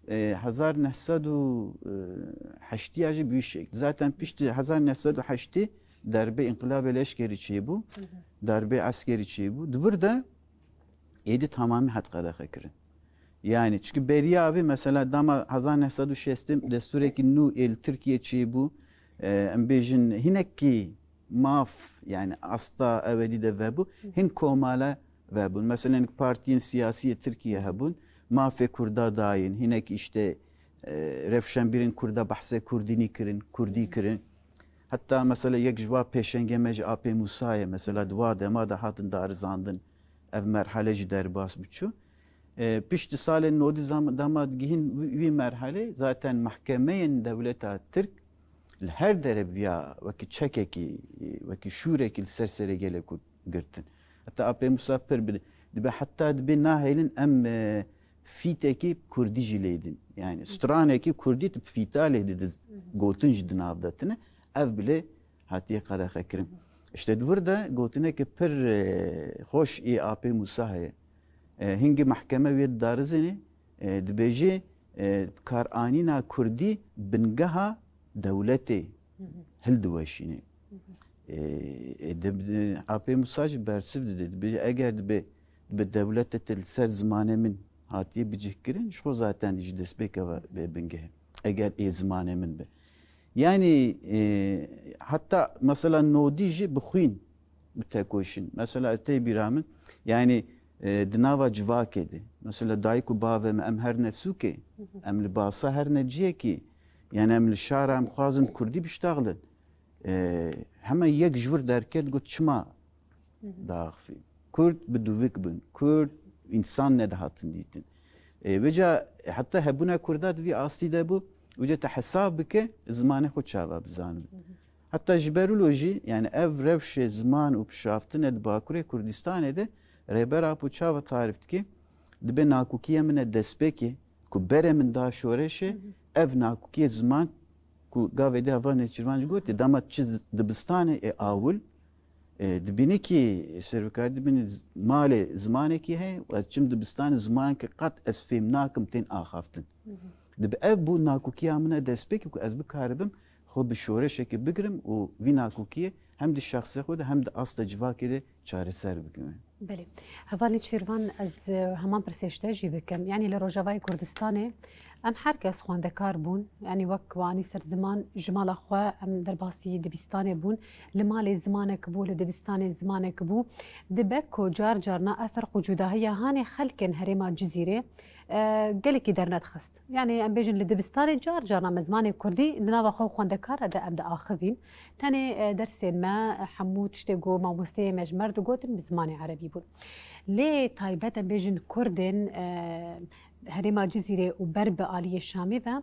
1980 jî bi wî şekl. Zaten piştî 1980 darbe inkılab-ı leşkeri çîbû, darbe askeri çîbû. Dibir de êdî tamamî hedqedexe kirin. Yani çünkü beriya mesela dama 1960 destureki nû el Türkiye çîbû em bêjin hinekî maf yani asta evvelî de vebû hin komala vebûn. Mesela partiyên siyasî Türkiye hebûn mafê Kurda dayîn hinek işte revşenbirên Kurda behsê Kurdînî kirin, Kurdî kirin. Hatta mesela yek jwa pêşengeme ji AP Musayê mesela dua dema da hatin darizandin ev merhale jî derbas biçû. Piştî salên nodî dama gihîn wî merhale zaten mahkemeyên devleta Tirk li her dereviya wekî çekekî wekî şûrekî li ser serê gelek girtin. Hatta AP Musa pir dibe hatta dibe nahêlin em fîtekî Kurdî jî lêdin. Yani stranekî Kurdî tip fîta lêdî gotin ji di nav datine ev bile hatiye qedexe kirin. İşte divir de gotinekî pir xweş ê AP Musa heye. Hingî mahkeme wê darizînê dibêjê karanîna Kurdî bingeha dewletê hildiweşînê. AP Musa jî bersiv dide. Eger dibe devletê te li ser zimanê min hatiye bicihkirin ji xwe zaten jî destpêkeva bê bingehe. Eger ê zimanê min be. Yani hatta mesela nodî jî bixwîn bi tekoşin. Mesela tê bîra min yani di nava civakê de mesela dayîk û bavê me em her ne sûkê em li basa her ne ciyekî yani em li şara em xwazin Kurdî biştaxlin hemen yek ji wir derket got çima daxivî Kurd bi dûvik bin Kurd însan nedihatin dîtin veca heta hebûna Kurda di vî astî de bû وجه te hesab bike zimanê xwe çawa bizanin. Hatta ji ber jî yani ev rewşê ziman û pişaftinê di Bakurê Kurdistanê de rêbera pû çawa tarif dike dibe nakûkiya min e destpêkê ku berê min da şoreşê ev nakûkiya ziman ku gavê de heva nêçîrvan jî gotê dema çi dibistanê ê awil دبینی کی سرکار دبینی مال زمانی کی هی و چم دبستان زمان که قط از فهم ناکم تین آخافتن دب اف بو ناکوکی امنه دست بکی که از بکاربم خو به شورش که بگرم و وی ناکوکی هم دی شخص خود هم دی اصل جواکی دی چاره سر بکنم. بله. هوانی شیروان از همان پرسشته جی بکم یعنی لروجاوای کردستانه ام هر کس خواندکار بون یعنی وک وانی سر زمان جمال خوا ام در باسی دبستانه بون لمال زمانه کبو لدبستانه زمانه کبو دبک و جار جارنا افرق وجودها هاني خلکن هرما جزیره قالك درنا خست يعني ام بيجن لدبستاني جار جارنا مزماني كردي دنا خو خوندكار هذا ابدا اخذين ثاني درسين ما حمود تشتغو ما مستي مجمر دغوتن بزماني عربي بود ليه تايبات ام بيجن كردن هرما جزيره وبرب آلية الشامي و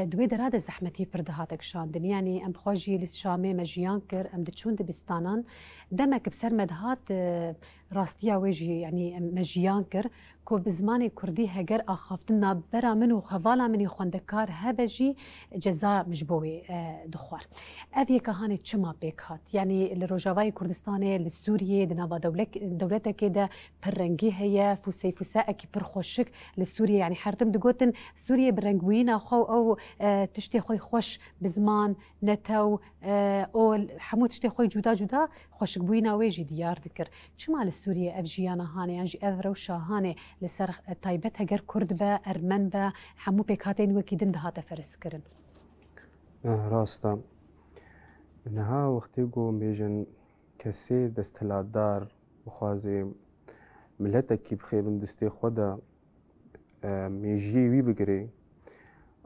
دوي دراد زحمتي پردهاتك شاندن يعني ام بخوجي للشامي مجيان كر ام دچون دبستانان دمك بسر مدهات راستيا ويجي يعني مجيان كر كو بزماني كردي هجر اخافتنا برا منو خوالا مني خوندكار هبجي جزاء مجبوي دخوار افي كهاني چما بيكات يعني لروجاواي كردستاني لسوريا دناوا دولتك كده برنجي هي فوسي فوساكي برخوشك لسوريا يعني حرتم دقوتن سوريا برنجوينا خو او تشتي خوي خوش بزمان نتو او حمود تشتي خوي جودا جودا خوشك بوينا ويجي ديار ذكر شمال السوريا افجيانا هاني انجي افروشا هاني لسر تايبتها غير كرد با ارمن با حمو بيكاتين وكيدن دهات فرس كرن راستا انها وقتی گو بیجن کسی دستلادار بخوازی ملتکی بخیبن دستی خدا میجی وی بگری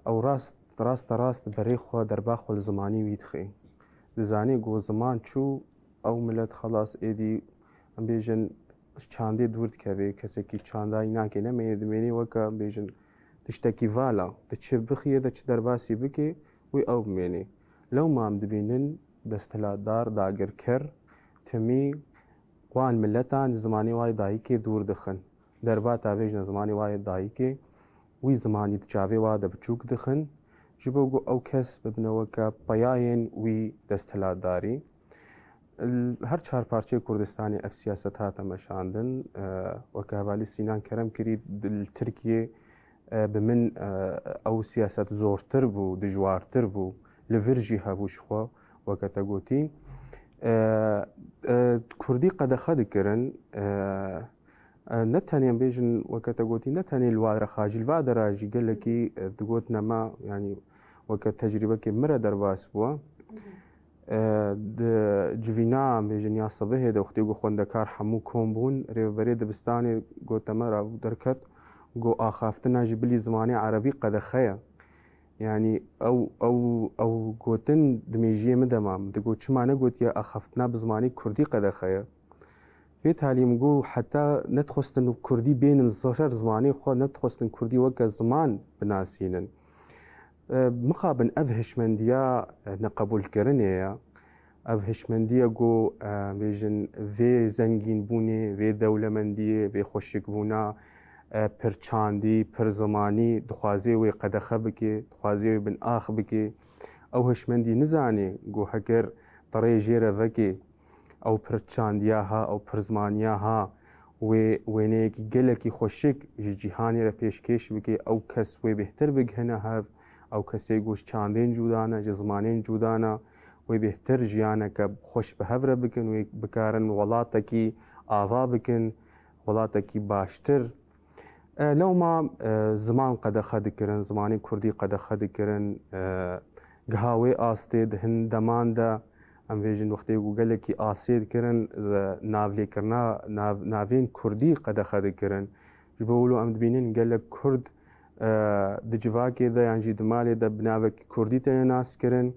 او راست بری خوا دربا خو زمانی ویدخی دزانی گو زمان چو او ملت خلاص ایدی ام بیجن چاندی دورد کبی کسی کی چاندای ناکی نمی دمینی وکا بیجن تشتکی والا تچ بخیه تچ درباسی بکی وی او بمینی لو ما ام دبینن دستلادار داگر کر تمی وان ملتان زمانی وای دایی که دور دخن دربا تاویج زمانی وای دایی که وی زمانی تجاوی واده بچوک دخن جبو گو او کس ببنو که پیاین وی دستلاداری هر چهار پارچه کردستانی اف سیاست ها تمشاندن وکه حوالی سینان کرم کرید ترکیه بمن او سیاست زورتر بو دجوارتر بو لورجی هبوش خو وکه تگوتین کردی قد خد کرن نتاني ام بيجن وكتقوتي نتاني الوادر خاجي الوادر راجي قال لك تقوتنا ما يعني وكتجربه كي مره درباس بوا جوینا بیجن یا صبح ده وقتی گو خوندکار حمو کومبون ریبری دبستانی گو تمر درکت گو آخافتنا جبلی زمانی عربی قد خیا يعني او گوتن دمیجی مدمام دگو چما نگوت یا آخافتنا بزمانی کردی قد خیا بالتالي مقو حتى نتخستن كردي بين الزشر زماني خو نتخستن كردي وقت زمان بناسينن مقابل افهش من ديا نقبول كرنيا افهش من ديا جو فيجن في زنگين بوني في دولة من دي في خوشك بونا پرچاندي پر زماني دخوازي وي قدخه بكي دخوازي بن آخ بكي او هش من دي نزاني جو هكر طري جيرا فكي او پرچاندياها او پرزمانياها وينيك گلكي خوشك جهاني را پیشکش بكي او کس وي بهتر بگهنه هاف او کسی گوش چاندین جودانه جزمانین جودانه و بهتر جیانه که خوش به هفره بکن و بکارن ولاته کی آوا بکن ولاته کی باشتر لو ما زمان قد خد کرن زمانی کردی قد خد کرن گهاوی آسته دهن دمان ده ام ویژن وقتی گوگل کی آسید کرن ناولی کرنا ناوین کردی قد خد کرن جبولو ام دبینین گل کرد دجواکی دا یعنی دمالی دا بناوه کردی تینا ناس کرن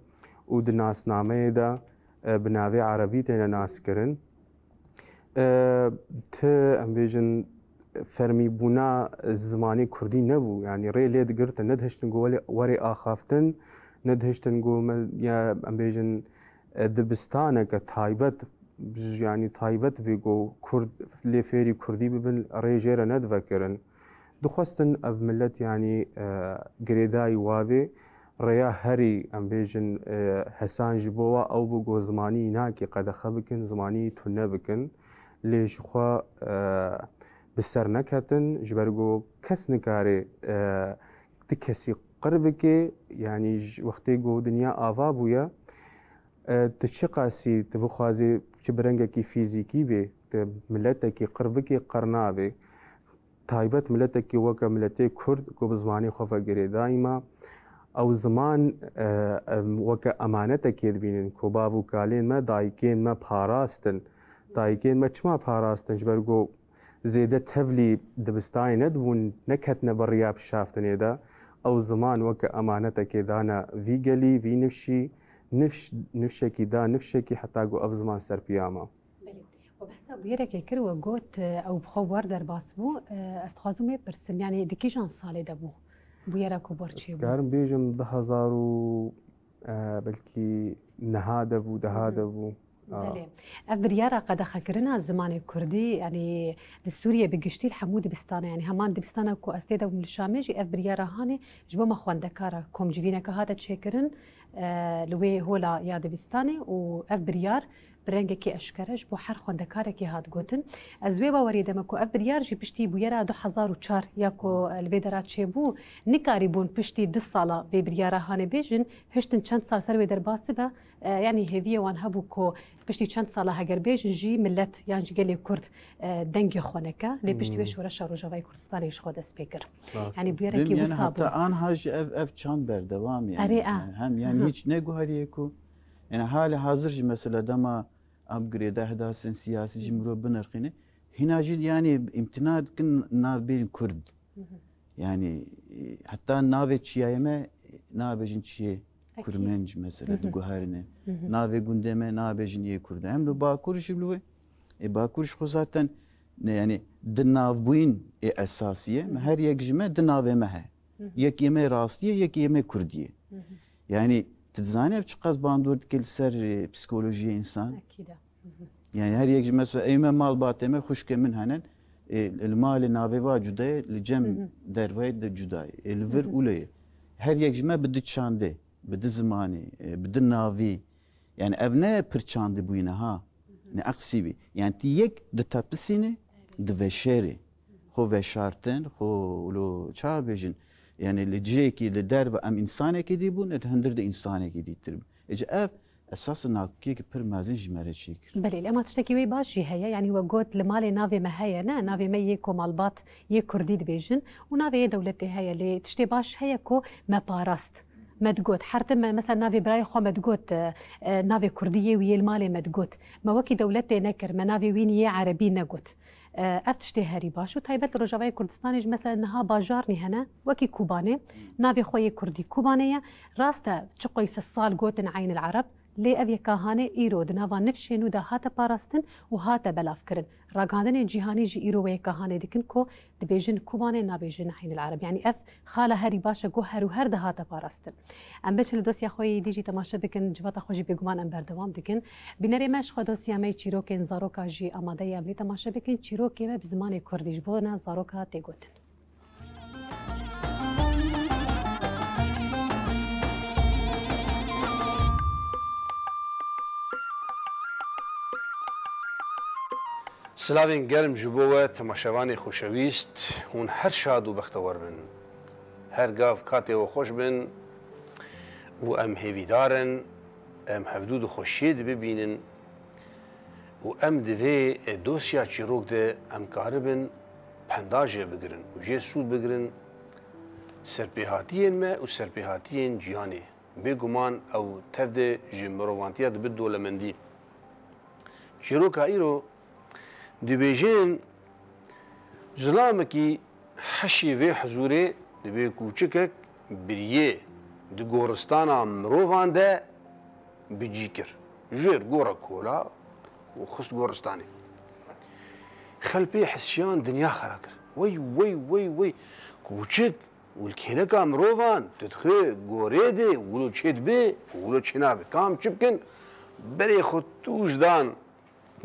و دا ناسنامه دا بناوه عربی تینا ناس کرن ام بیجن فرمی بونا زمانی کردی نبو یعنی ری لید گرتا ندهشتن گو وری آخافتن ندهشتن گو ام بیجن دبستانه که تایبت يعني تایبت بيگو کرد لفيري كردي ببن ری جيرا ندوه کرن دخواستن اف ملت يعني گریدای وابه ڕێیا هەری ئەم بێژن هەسانژ بۆەوە ئەو بۆ گۆ زمانی ناکێ قەدەخە بکن زمانی تونە بکن لێژخوا بسەر نەکەتن ji ber got kes nikare ti kesî qir bike yanî wextê got dinya ava bûye tu çi qasî tu bixwazî çi bi rengekî fîzîkî bê tu miletekî qir bike qir nabe taybet miletekî weke miletê Kurd ku bi zimanê xwe vegirê daîma ew ziman weke emanetekê dibînin ku bav û kalên me dayikên me parastin dayikên me çima parastin ji ber got zêde tevlî dibistanê nedibûn neketine beriya pişaftinê de ew ziman weke emanetekê dane vî gelî vî nifşî nifşekî da nifşekî heta got ev ziman serpiyama وبحسب بيرك كرو جوت او بخو وردر باسبو استخازو مي برسم يعني دكيجان صالي دبو بيرك وبرشي بو كارم بيجم 10,000 بلكي نهاده بو دهاده بو افريارا قد خكرنا زمان كردي يعني لسوريا بقشتي الحمود بستانه يعني همان دبستانه كو استيدا من الشامجي افريارا هاني جبو ما خوندكارا كوم جيفينا كهاده تشكرن لوي هولا يا دبستانه و افريار برنگکی اشکرش بو هر خوندکاره که هات گوتن از دوی باوری دم کو ابریار جی پشتی بو یرا 2004 یا کو الویدرات چه بو نکاری بون پشتی 2 سالا به بریارا هانه بیجن هشتن چند سال سر در باسبه يعني هيفيه وان هبو كو بشتي چند سالا هگر بیجن جی ملت یان جگلی کرد دنگ خونکا لی پشتی بش ورش روجاوی کردستانی اش خود اسپیکر يعني بيرا کی يعني وصابو حتى ان هاج اف چند بردوام يعني هم يعني هیچ نگو هریکو يعني حال حاضر مثلا دما upgrade احداث سياسي جمرو بنرخينه هنا جد يعني امتناع كن ناف بين كرد يعني حتى ناف تشيايمه ناف جن تشي كرمنج مثلا دغهارنه ناف غندمه ناف جن يه كرد هم لو باكور شبلوه باكورش خو zaten يعني دناف بوين اساسيه ما هر يجمه دناف ما يك يمه راستيه يك يمه كرديه يعني تتزاني بتشقاز باندور كل سر بسيكولوجيا انسان اكيد يعني هر يك مثلا ايما مال باتمه خشك من هنن المال نافي واجده لجم دروي جداي الفر اولي هر يك جمه بده تشانده بده زماني بده نافي يعني ابناء برچاند بوينه ها ne aksibi yani tiyek de tapsine de veşeri xo veşarten xo lo çabejin يعني اللي جيكي اللي داربه ام انسانك يديبون هندر ده انسانك يديتر اجا اف اساسا كيك بير مازن جمره شيكر بلي لما تشتكي وي باشي هي يعني هو قوت لمالي نافي ما هي نا نافي ما يكو مالبات يكرديد بيجن ونافي دولتي هي اللي تشتي باش هي كو ما باراست ما تقوت حرتم مثلا نافي براي خو ما تقوت نافي كرديه ويا المالي ما تقوت ما وكي دولتي نكر ما نافي وين يا عربي نقوت افتشتي هاري باشو تايبت رجاوي كردستاني مثلا انها باجارني هنا وكي كوباني نافي خوي كردي كوبانيه راستا تشقيس الصال قوتن عين العرب لي افيا كاهاني ايرود نافا نفشي نودا هاتا باراستن وهاتا بلافكرن راغاندن جيهاني جي ايرو ويا كاهاني ديكن كو دبيجن كوباني نابيجن عين العرب يعني اف خاله هاري باشا جو هرو هر ده هاتا باراستن ام باش الدوسيا خوي ديجي تماشا بكن جواتا خوجي بيغمان ام بردوام ديكن بنري ماش خو دوسيا مي چيروكن زاروكا جي اماده ام لي تماشا بكن چيروكي ما بزمان كرديش بونا زاروكا تيغوتن سلاوین گرم جبوه تماشاوانی خوشویست هون هر شاد و بختور بن هر گاف کاتی و خوش بن و ام هیویدارن ام هفدود خوشید ببینن و ام دوی دوسیا چیروک ده ام کاربن پنداجه بگرن و جه سود بگرن سرپیهاتین ما و سرپیهاتین جیانی بگمان او تفده جمروانتیا ده بدو لمندی چیروک ایرو دبیجین زلامکی حشی و حضوری دبی کوچکک بریه د گورستان مروان ده بجیکر جیر گورا کولا و خست گورستانی خلپی حسیان دنیا خراکر وی وی وی وی کوچک والکینک مروان تدخل گوری ده ولو چید بی ولو چنابه کام چبکن بری خود توش دان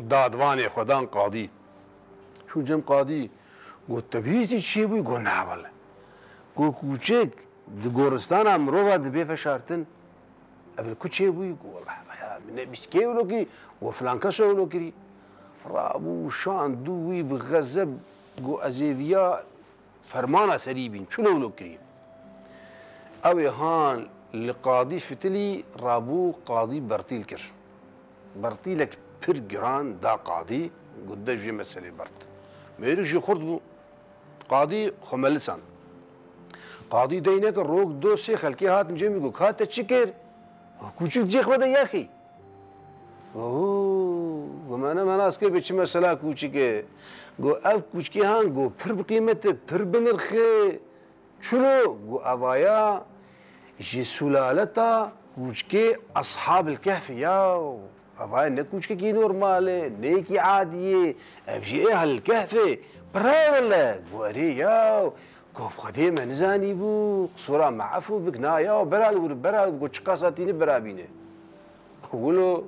دادوانی خودان قاضی شو جم قاضی گفت تبیزی چی بوی گفت نه والله گفت کوچک di goristana mirova dibe feşartin ev ku çêbûyî ku wallah min bîskê wilo kirî we filan keso wilo kirî rabû şandû wî bi xezeb got ez ê viya fermana serî bîn çilo wilo kirî ew ê han li qadî fitilî rabû qadî bertîl kir bertîlek pir giran da qadî got de jê meselê bert mêrik jî xurt bû qadî xwe me lisan qadî deyneke rok dosê xelkê hatin cemî got hate çi kir kûçik cê xwe de yaxî me nas kir bê çi mesela kûçik e got ev kûçikê han got pir bi qîmete pir bi nirxê çilo got evaya ji sulaleta kûçikê ashabil kehfî ya evaya ne kûçikekî normal e nekî adî ev jî ehlil kehfê pirewile got erê ya got xwedê me nizanî bû qisura me efû bik na ya beral wir beral got çi qasatînî birabîne wilo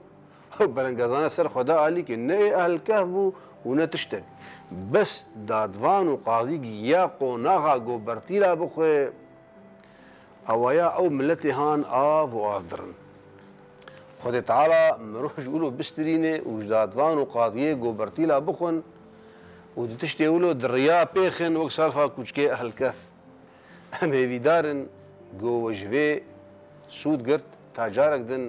berengezane ser xweda alî ki ne ehlil kehf bû û ne tiştek bes dadvan û qadî giya qonaxa got bertîla bixwe اویا او ملتی هان آب و آفرن خود تعالی مروح جولو بسترینه وجدادوان و قاضیه گوبرتیلا بخون و دتشتی ولو دریا پیخن وقت سالفا کوچکی اهل کف همه بیدارن گو وجوه سود گرت تاجارک دن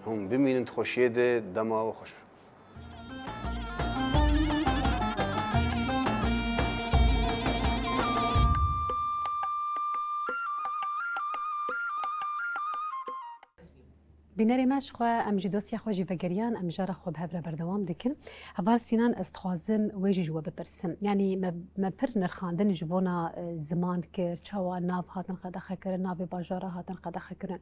هم بمینن خوشیه ده دما و خوش بینەری ماش خو ام جی دۆسیا خۆ جی vegeriyan em jara xwe bi hev re berdewam dikin heval Sînan ez dixwazim wê jî ji we bipirsim yanî me pir nirxandin ji bona ziman kir çawa nav hatin qedexekirin navê bajara hatin qedexekirin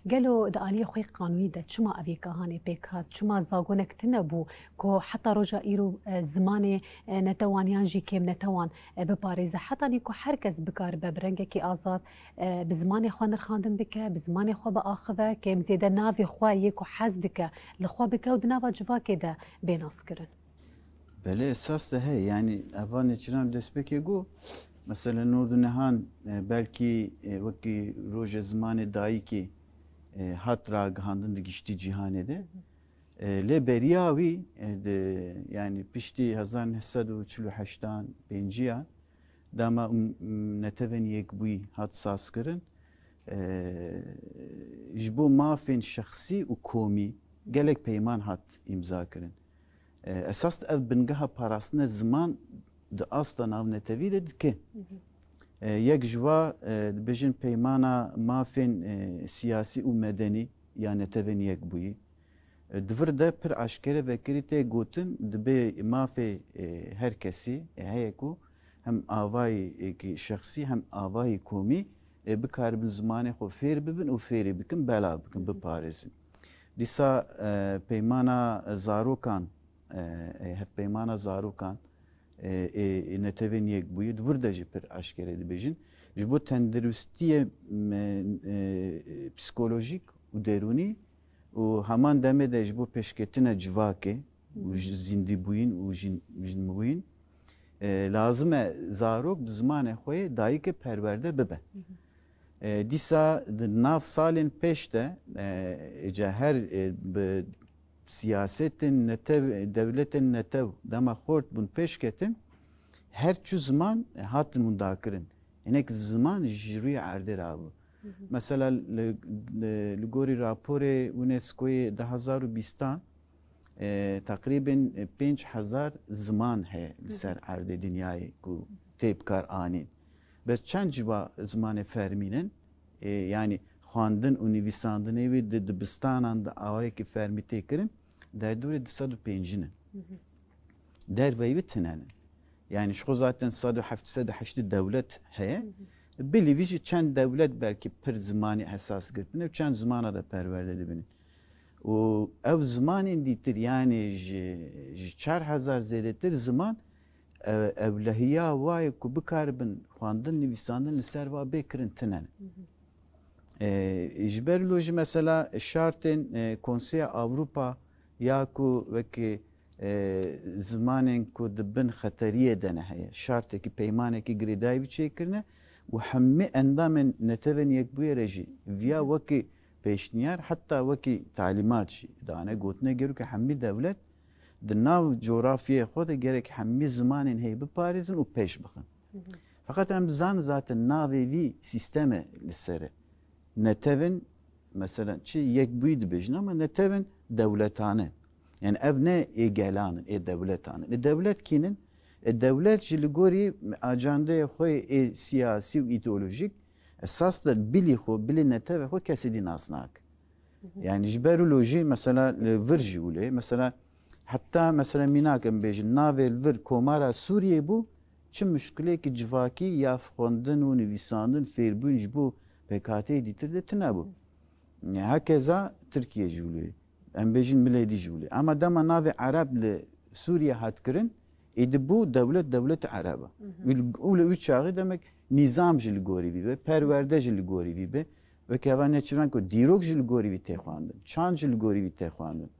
gelo di aliyê xwe qanûnî de çima ev yêkahanê pêk hat çima zagonek tune bû ku heta roja îro zimanê netewaniyan jî kêm netewan biparêze heta nî ku herkes bikaribe bi rengekî azad bi zimanê xwe nirxandin bike bi zimanê xwe biaxive kêm zêde nav خوا یک و حز دکه لخوا بکه و دنوا جواکه ده بیناس کرن بله اساس ده هی yani اvan çiram despeke go mesela Nurdu Nehan belki vaki roje zamanı dahi ki hatra ghandın da geçti cihanede le beriyavi yani pişti 1948'dan benciya dama neteven yek buy hat sas kırın ji bo mafên şexsî û komî gelek peyman hat imza kirin. Esas ev bingeha parastina ziman di asta navnetevî de dike. Yek ji wa dibêjin peymana mafên siyasî û medenî ya netevên yekbûyî. Divir de pir eşkere vekirî tê gotin dibe mafê her kesî heye ku hem avayê şexsî hem avayê komî bikaribin zimanê xwe fêr bibin û fêrê bikin bela bikin biparêzin. Dîsa peymana zarokan hevpeymana zarokan netevên yekbûyî divir de jî pir eşkere dibêjin ji bo tenduristiyê psikolojîk û derûnî û heman demê de ji bo pêşketina civakê û zîndîbûyîn û jinmibûyîn lazim e zarok bi zimanê xwe dayîkê perwerde bibe. Dîsa di nav salên pêş de her bi siyasetên netev devletên netev dema xort bûn pêşketin her çû ziman hatin hûn dakirin. Hinek ziman ji rûyê erdê rabû. Mesela li gorî raporê UNESCO'yê 2020'dan تقریبا 5000 زمان هست لسر ارد دنیای کو تیپ کار آنین بس چند جوا زمان فرمینن yani خواندن و نویساندن و دبستانان da avay ki fermi tekirin der dure disadu pencinin der veyvi tinanin yani şu zaten sadu haftada haştı devlet heye bilivici çend devlet belki per zamani esas girtine çend zamana da perverde dibinin و ev zamanın ditir yani 4000 zedetir zaman evlehiya vay ku bikaribin xwandin nivîsandin li ser va bêkirin tinen. Ji ber lojî mesela şartên Konseya Avrupa ya ku vekî zimanên ku dibin xeteriyê de ne heye şartekî peymanekî girêdayî çêkirine و همه اندام نتوین یک بوی رژی ویا وکی پیشنیار حتی وکی تعلیمات شی دانه گوتنه گرو که همه دولت در ناو جغرافیه خود گرک همه زمان هی بپارزن و پیش بخن فقط هم زان ذات ناوی وی سیستم لسره نتوین مثلا چی یک بوی دبیجن اما نتوین دولتانه yani ev ne gelanın devletanın devlet kinin devlet jilgori ajandaya xoy siyasi ve ideolojik esas da bili xo bili nete ve xo kesidin asnak yani jberoloji mesela virji ule mesela hatta mesela minakem bejin navel vir komara Suriye bu çi müşkile ki civaki yafxondun u nivisandın ferbun bu PKT ditirde tına bu hakeza Türkiye jule embejin miladi jule ama dama nave Arab le Suriye hatkirin bu devlet Araba ule üç çağı demek nizam jil gorivi ve perverde jil gorivi be ve kevan neçiran ko dirok jil gorivi texwandın çan jil gorivi texwandın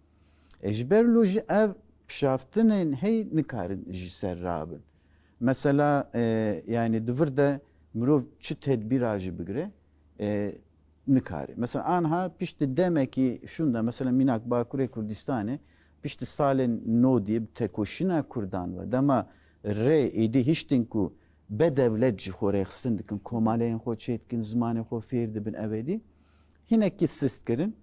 ejberloji ev pişaftının hey nikarin jiser rabın mesela yani dıvırda mirov çi tedbir acı bigre nikari. Mesela anha pişti demek ki şunda mesela Minak Bakure Kurdistan'ı pişti Stalin no diye tekoşina Kurdan var. Dama re idi hiştin ku be devlet jihore xstindikin komaleyin xo çetkin zamanı xo ferdi bin evedi. Yine ki sistkirin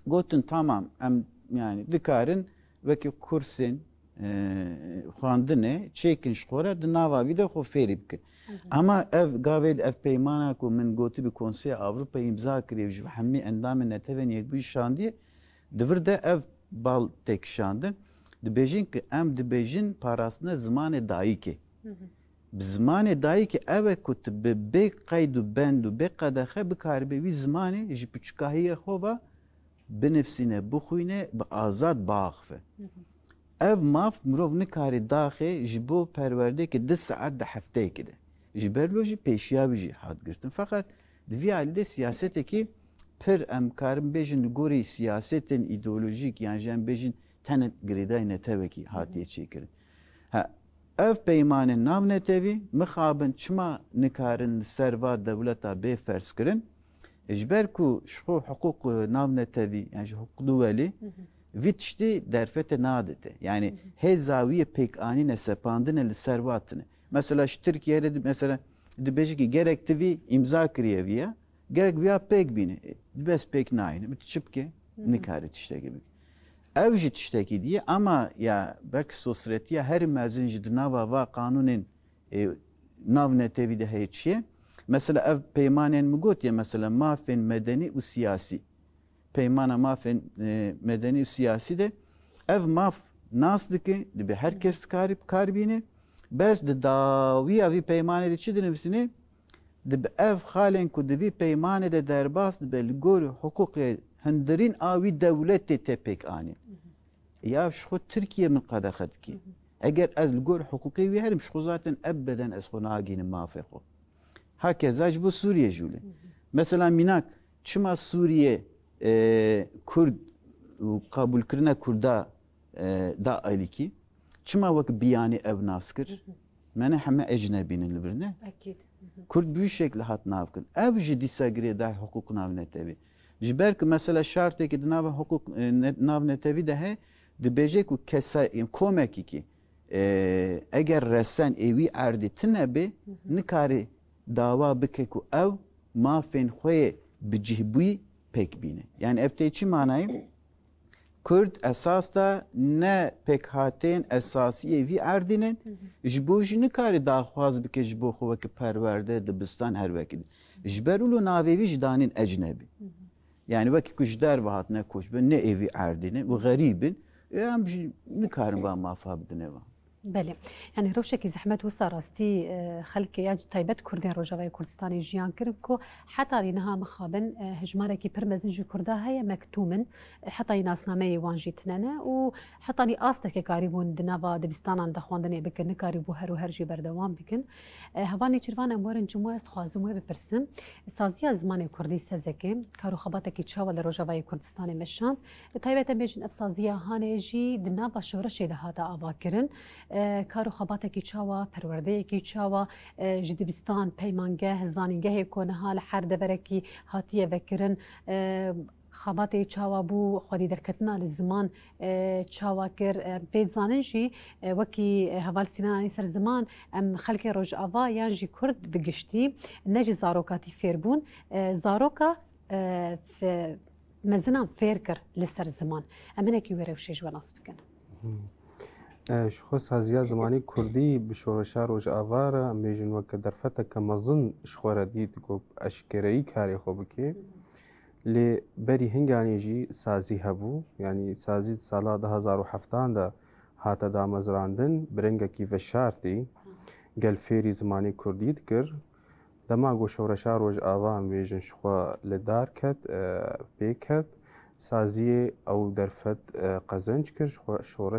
gotun tamam em yani dikarin ve ki kursin xwandine çekin şkora dinava vide xo feri bikin. Ama ev gavel ev peymana ku min goti bi Konsey Avrupa imza kiriye ji hemî endamên netevên yekbûyî şandiye divir de ev bal tek şandin dibêjin ki em dibêjin parastina zimanê dayîkê bi zimanê dayîkê ev e ku tu bi bê qeyd û bend û bê qedexe bikaribe wî zimanê ji piçkahiyê xwe ve binivîsîne bixwîne bi azad biaxife ev maf mirov nikarî daxê ji bo perwerdeyekê 2 saet di hefteyekê de ji ber lo jî pêşiya jî hat girtin fakat di vî alî de siyasetekî pir em karin bêjin li gorî siyasetên îdeolojîk yan jî em bêjin tenet girêdayê netewekî hatiye çêkirin ev peymanên nav netewî mixabin çima nikarin li ser va dewleta bê ferz kirin ji ber ku ji xwe hiqûq nav netewî yan ji hiqûq duwelî vî tiştî derfete nadite yani hê zawiye pêkanîne sepandine li ser watine mesela ji Tirkiye'de mesela dibêjî ki gerek tivî imza kiriye viya gerek viya pêk bîne bes pêk nayîne çi bike nikare tiştekî bike ev jî tiştekî diye ama ya belki sosyetiya her mezin ji di nava va kanûnên nav netewî de heye çiye mesela ev peymanên min gotiye mesela mafên medenî û siyasî peymana mafên medenî û siyasî de ev maf nas dike dibe herkes kar bîne bes di dawiya vî peymanê de çi dinivîsîne dibe ev xalên ku di vî peymanê de derbas dibe li gor hiqûqê hindirîn a wî dewletê te pêkanî ya ji xwe Tirkiye min qedexe dikî eger ez li gor hiqûqê wî herim ji xwe zaten ebeden ez xwe nagînim mafê xwe hakeza ji bo Sûriye jî wile mesela Minak çima Sûriye Kurd û qabûlkirina Kurda da alîkî çima wek biyanî ev nas kir mene heme ecnebînin li birine Kurd bû şekli hat navkin ev jî dîsa girê da hiqûq nav netewî ji ber ku mesela şartekî di nava hiqûq nav netewî de he dibêje ku kesa komekî eger resen êwî erdî tune bê nikarî dawa bike ku ew mafên xwe bi cihbûyî pek bîne yani ev tê çi manayê Kurd esas da ne pek hatên esasiyê vî erdînin ji bo jî nikarî daxwaz bike ji bo xwe wekî perwerde dibistan her wekî ji ber û navê wî ji danîn ecnebî yani wekî ku ji derve hatine koçbin ne evî erdînin û xerîbin em jî nikarin van mafa bidin eva بله یعنی روشکی زحمت و سراستی خلک یا تایبەت کوردین ڕۆژاوای کوردستانی ژیان کرد کو حتی اینها مخابن هجمارێکی پر مەزن ji Kurda heye mektumin حتی ناسنامەی وان jî tinene û حتی asteke karî bûn di nava dibistanan de xwandinê bikin nikarî bû her û her jî berdewam bikin hevanê çirvan em werin cumwe ez dixwazim wê bipirsim saziya zimanê Kurdî sezekê karûxebatekî çawa li Rojavayê Kurdistanê meşan taybet em bêjin ev saziya hanê jî di nava şoreşê de hata avakirin کارو خباتێکی چاوە پەروەردەیەکی چاوە ji dibistan peymangeh zanîngehê koneha li her deverekî hatiye vekirin xebatê çawa bû xwedî derketina li ziman çawa kir pê zanin jî wekî heval Sînananî ser ziman em xelkê Rojava yan jî Kurd bi giştî ne jî zarokatî fêrbûn zaroka mezinan fêr kir li ser ziman em hinekî wê rewşê ji we nas bikin. شخۆ سازیا زمانی کوردی bi şoreşa Rojava re em bêjin weke derfeteke mezin ji xwe re dît got eşkereyî karê xwe bike lê berî hinganê jî sazî hebû yanî sazî sala 2007 de hate damezrandin bi rengekî veşartî gel fêrî zimanê Kurdî dikir dema got şoreşa Rojava em bêjin ji xwe li dar ket pê ket saziyê ew derfet qezenc kir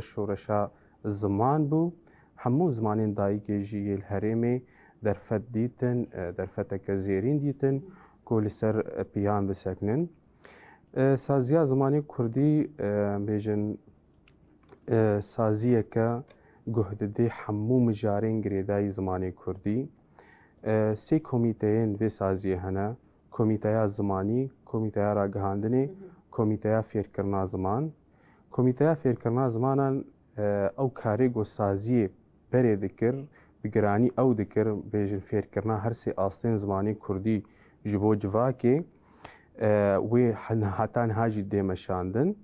şoreşa ziman bû hemû zimanên dayîkê jî yê li herêmê derfet dîtin derfeteke zêrîn dîtin ku li ser piyan bisekinin. Saziya zimanê Kurdî bêjin saziyeke guh didê hemû mijarên girêdayî zimanê Kurdî. Sê komîteyên vê saziyê hene Komîteya Zimanî, Komîteya Ragihandinê, Komîteya Fêrkirina Ziman. Komîteya Fêrkirina Zimanan ew karê got saziyê berê dikir bi giranî ew dikir bêjin fêrkirina her sê astên zimanê Kurdî ji bo civakê wê heta niha jî dêmeşandin.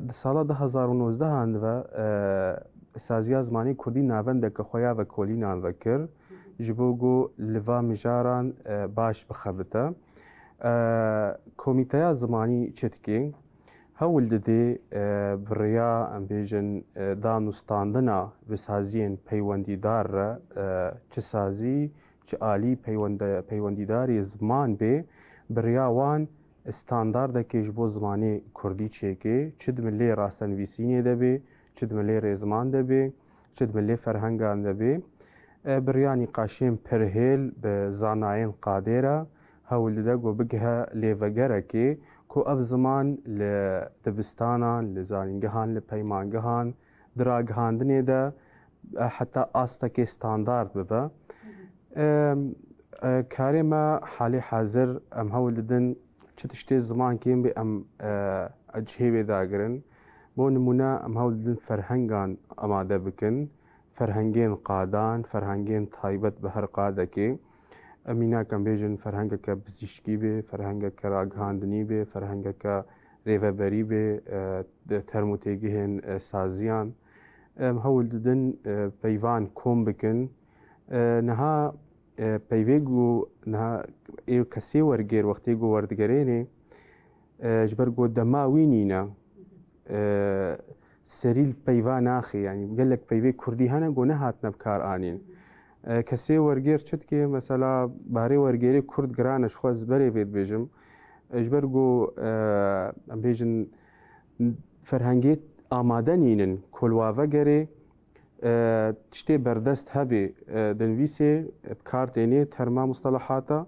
Di sala 2019 ve saziya zimanê Kurdî navendeke xwe ya vekolînan vekir ji bo got li va mijaran baş bixebite. Komîteya Zimanî çi dike? Hewil didê bi rêya em bêjin danûstandina bi saziyên peywendîdar re çi sazî çi alî peywendîdarê ziman bê bi rêya wan standardekê ji bo zimanê Kurdî çêkê çi di millê rastenivîsînê de bê çi di millê rêziman de bê çi di millê ferhengan de bê bi rêya nîqaşiyên pirhêl bi zanayên qadê re hewil dide got bigihe lêvegerekê ku ev ziman li dibistanan, li zanîngehan, li peymangehan, di ragihandinê de heta astekê standard bibe. Karê me halê hazir em hewil didin çi tiştê zimankên bê em cihêvê dagirin. Bo nimûne em hewil didin ferhengan amade bikin, ferhengên qadan, ferhengên taybet bi her qadekê. Mînak em bêjin ferhengeke bizîşkî bê, ferhengeke ragihandinî bê, ferhengeke rêveberî bê, termûtêgihên saziyan. Em hewil didin peyvan kom bikin. Niha peyvê got niha ê kesê wergêr wextê got werdigerênê ji ber got dema wî nîne serî peyva naxê yanî gelek peyvê Kurdî hene got nehatine bi kar anîn. Kesê wergêr çi dike mesela barê wergêrê Kurd giran e ji xwe ez berê vê dibêjim ji ber got em bêjin ferhengê amade nînin kolwavegerê tiştê berdest hebê di nivîsê bi kar têne terma mustelahata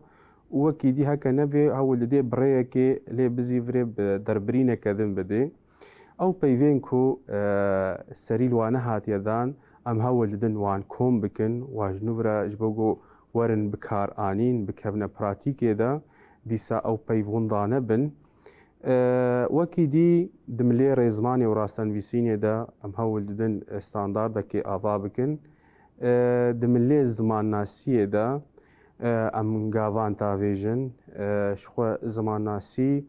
û wekî dî heke nebê hewil didê bi rêyekê lê bizîvirê bi derbirîneke din bidê. Ew peyvên ku serî li wan nehatiye dan em hewil didin wan kom bikin wa ji nû re ji bo got werin bi kar anîn bikevne pratîkê de dîsa ew peyv winda nebin. Wekî dî di millê rêzmanê û rastenivîsînê de em hewil didin standardekê ava bikin. Di millê zimannasiyê de em gavan tavêjin ji xwe zimannasî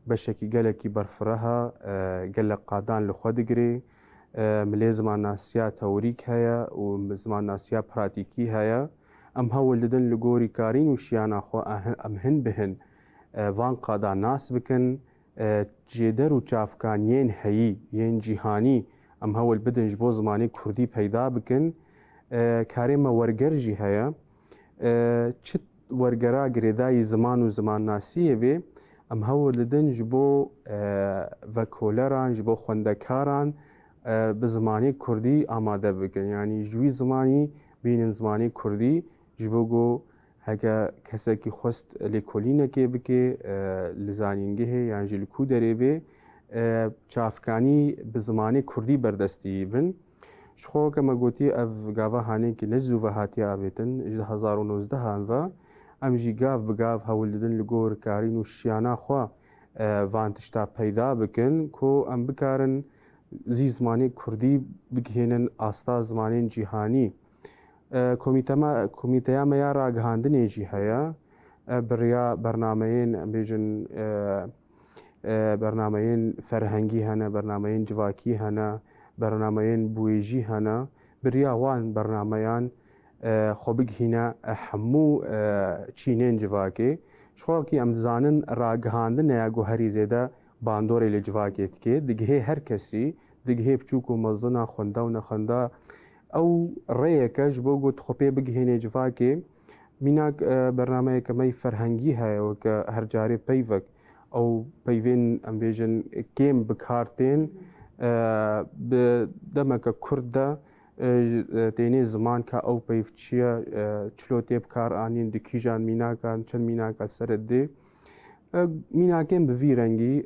beşekî gelekî berfireh e gelek qadan li xwe digirê. Millê zimannasiya tewrîk heye û zimannasiya pratîkî heye. Em hewil didin li gorî karîn û şiyana xwe em hin bihin van qadan nas bikin. Cêder û çavkaniyên heyî yên cîhanî em hewil bidin ji bo zimanê Kurdî peyda bikin. Karê me werger jî heye. Çi wergera girêdayî ziman û zimannasiyê bê em hewil didin ji bo vekoleran ji bo xwendekaran bi zimanê Kurdî amade bikin. Yanî ji wî zimanî bînin zimanê Kurdî ji bo got heke kesekî xwest lêkolînekê bike li zanîngehê yan jî li ku derê bê çavkanî bi zimanê Kurdî berdestî bin. شخو كما قلتي اف غافا هاني كي نزو فهاتي ابيتن 2019 هانفا ام جي غاف بغاف هولدن لغور كارين وشيانا خوا فانتشتا پیدا بکن کو ام بکارن زی زمانی کردی بگهینن آستا زمانی جیهانی کمیته ما یا راگهاندنی جی هیا بریا برنامه‌ین بیجن برنامه‌ین فرهنگی هنه برنامه‌ین جواکی هنه برنامه‌ین بویجی هنه بریا وان برنامه‌یان خوبگ هینا همو چینین جواکی شخواکی ام زانن راگهاندن یا گوهری زیده باندوری لجواکیت که دیگه هر کسی دیگه بچوک و مزنا خونده و نخونده او ریکش بو گوت خوبه بگهینه جواکی میناک برنامه کمی فرهنگی های و که هر جاری پیوک او پیوین ام بیجن کم بکارتین بدمک کرده تینی زمان که او پیف چیه چلو تیب کار آنین دکی جان میناکان چند میناکان سرد دی میناکم بوی رنگی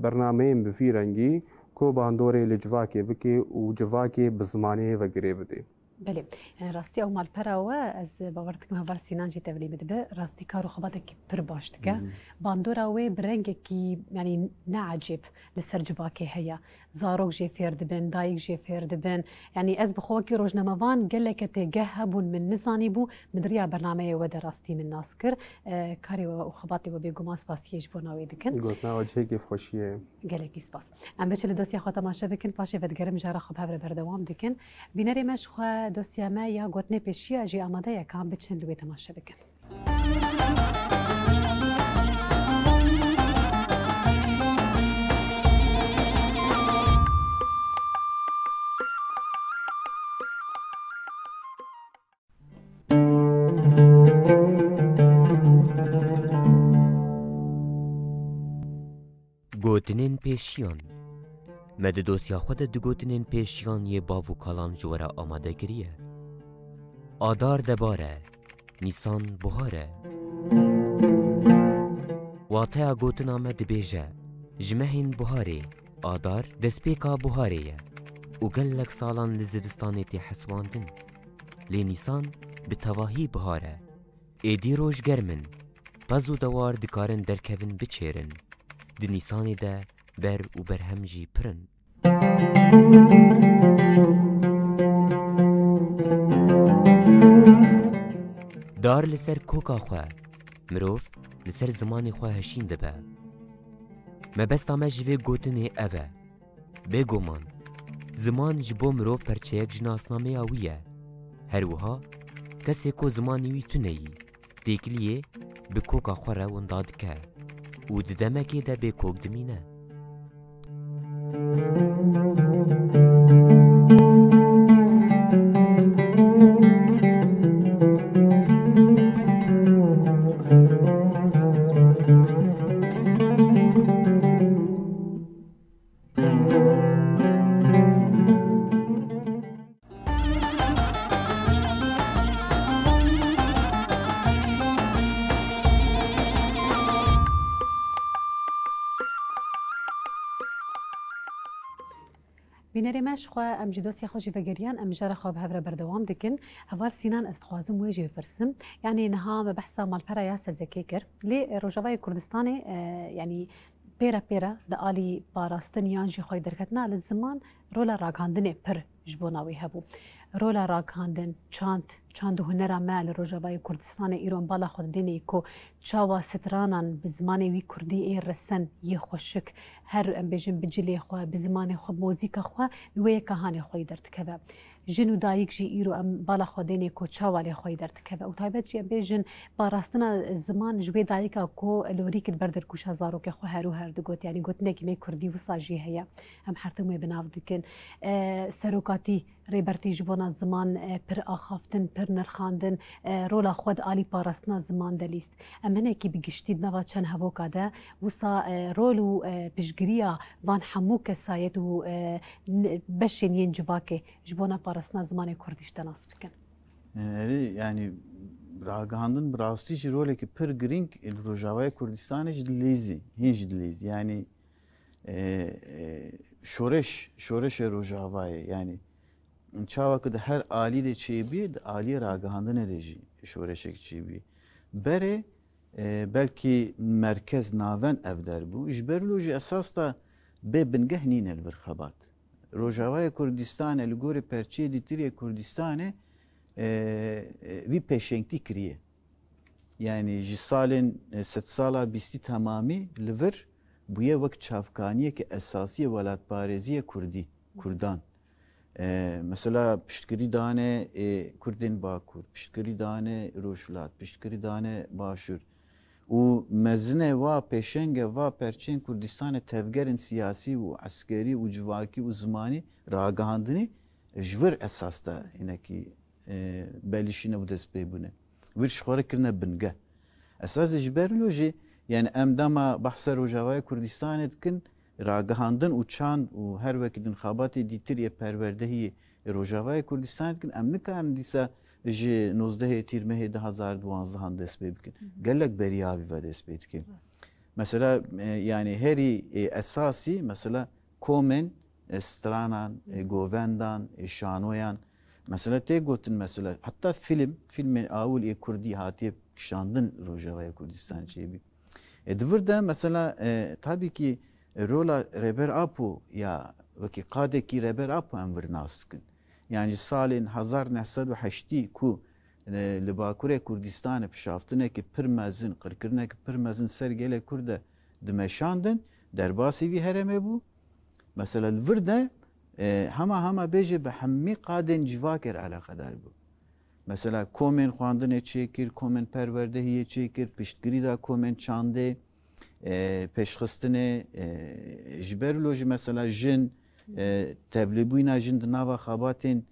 برنامه بوی رنگی کو باندوری لجواکی بکی و جواکی بزمانه وگری بده بله راستی او مالپره و از باورت که هوار سینان جی تولی بده راستی کارو خباته که پر باشد که باندورا و برنگ کی یعنی نعجب لسر جواکی هيا زاروک جی فرد بن دایک جی فرد بن یعنی از بخوا کی روزنامه‌وان گله که تجهبون من نزانی بو مدریا برنامه و دراستی من ناسکر کاری و خباتی و بیگمان سپاسیش بوناوی دکن گفتنا وجهه کی خوشیه گله کی سپاس ام بچل دوسیا خاطر ماشه بکن پاشه ودگرم جرا خب هبر بردوام دکن بینری مش خو دوسیا ما یا گوتنه پیشی اجی آماده یا کام بچن لوی تماشا بکن گوتنین پیشیان مد دوسیا خود دو گوتنین پیشیان یه باو کالان جورا آماده گریه آدار دباره نیسان بهاره واته گوتن آمد بیجه جمهین بهاره آدار دسپیکا بهاره و گلک سالان لزوستانی تی حسواندن لی نیسان به تواهی بهاره ایدی روش گرمن پزو دوار دکارن درکوین بچیرن دی نیسانی ده بر و برهم جی پرن دار لسر کوکا خواه مروف لسر زمانی خواه هشین دبه مبستا ما جوه گوتنه اوه بگومان زمان جبو مروف پرچه یک جناسنامه آویه هروها کسی کو زمانی وی تونهی دیکلیه به کوکا خواه رو انداد که و ددمکی ده به کوک دمینه بینری مش خو ام جدوسی خوشی فگریان ام جرا خواب هفره بردوام دکن هوار سینان استخوازم ویجی برسم یعنی نها بحثا مالپرا یا سزکی کر لی روجاوای کردستان یعنی پیرا د آلی باراستن یانجی خوی درکتنا لزمان رولا راگاندن پر جبوناوی هبو رولا راگاندن چاند هنر مال روجاوای کردستان ایران بالا خود دینی کو چاوا سترانان بزمانی وی کردی ای رسن یه خوشک هر ام بجن بجلی خو بزمان خو موزیک خو وی کهان خوی درتکبه جنو دایک جی ایرو ام بالا خودینی کو چاوالی خوی درتکبه او تایبت جی بجن باراستنا زمان جوی دایک کو لوریک بردر کوش هزارو که خو هر دگوت یعنی گوت نکی کردی و ساجی هيا ام حرتمو بناو دکن سروکاتی ریبرتی جبونا زمان پر آخافتن پر نرخاندن رولا خود آلی پاراستنا زمان دلیست امنه کی بگشتید نوا چن هوکا ده وسا رولو بشگریا وان حمو کسایت و بشین ین جواکه جبونا پاراستنا زمان کردیش تناس بکن yani راگاندن براستی جی روله که پر گرینگ روجاوای کردستان جدلیزی هیچ جدلیزی yani şoreş rojawaye yani çava ki her ali de çebi ali ragahandı ne deji şoreşek çebi bere belki merkez naven evder bu jberloji esas da be bingeh nîne bir xebat Rojavaya Kurdistan li gorî perçeyê dîtiriye Kurdistanê vî pêşengtî kiriye yani ji salên sed sala bîstî temamî li vir bûye wek çavkaniyeke esasî welatparêziya Kurdî Kurdan mesela piştgirî dane Kurdên Bakur piştgirî dane Rojhilat piştgirî dane Başûr û mezine wa pêşenge wa perçên Kurdistanê tevgerên siyasî û eskerî û civakî û zimanî ragihandinê ji vir esas da hinekî belîşîne û destpêbûne wir ji xwe re kirine bingeh esas ji ber jî yani em dema behsa Rojavaya Kurdistanê dikin ragihandin û çand û her wekî di nixabatê dîtiriye perwerdehiyê Rojavaya Kurdistanê dikin em nikarin dîsa ji 19 Tîrmehê 2012 dest pê bikin gelek beriyavî ve dest pê dikin mesela yani herî esasî mesela komên stranan govendan şanoyan mesela tê gotin mesela hatta filmên awil Kurdî hatiye kişandin Rojavaya Kurdistanê çêbî divir de mesela tabii ki rola Reber Apo ya wekî qadekî Reber Apo em vir nas dikin yani salên 1980 ku li Bakurê Kurdistanê pişaftinekî pir mezin qirkirinekî pir mezin ser gelek Kurd de dimeşandin derbasî vî herêmê bû mesela li vir de hema bêje bi hemî qadên civakê re eleqedar bû mesela komên xwandinê çêkir komên perwerdehiyê çêkir piştgirî da komên çandê pêşxistinê ji ber jî mesela jin tevlîbûyna jin di nava xebatên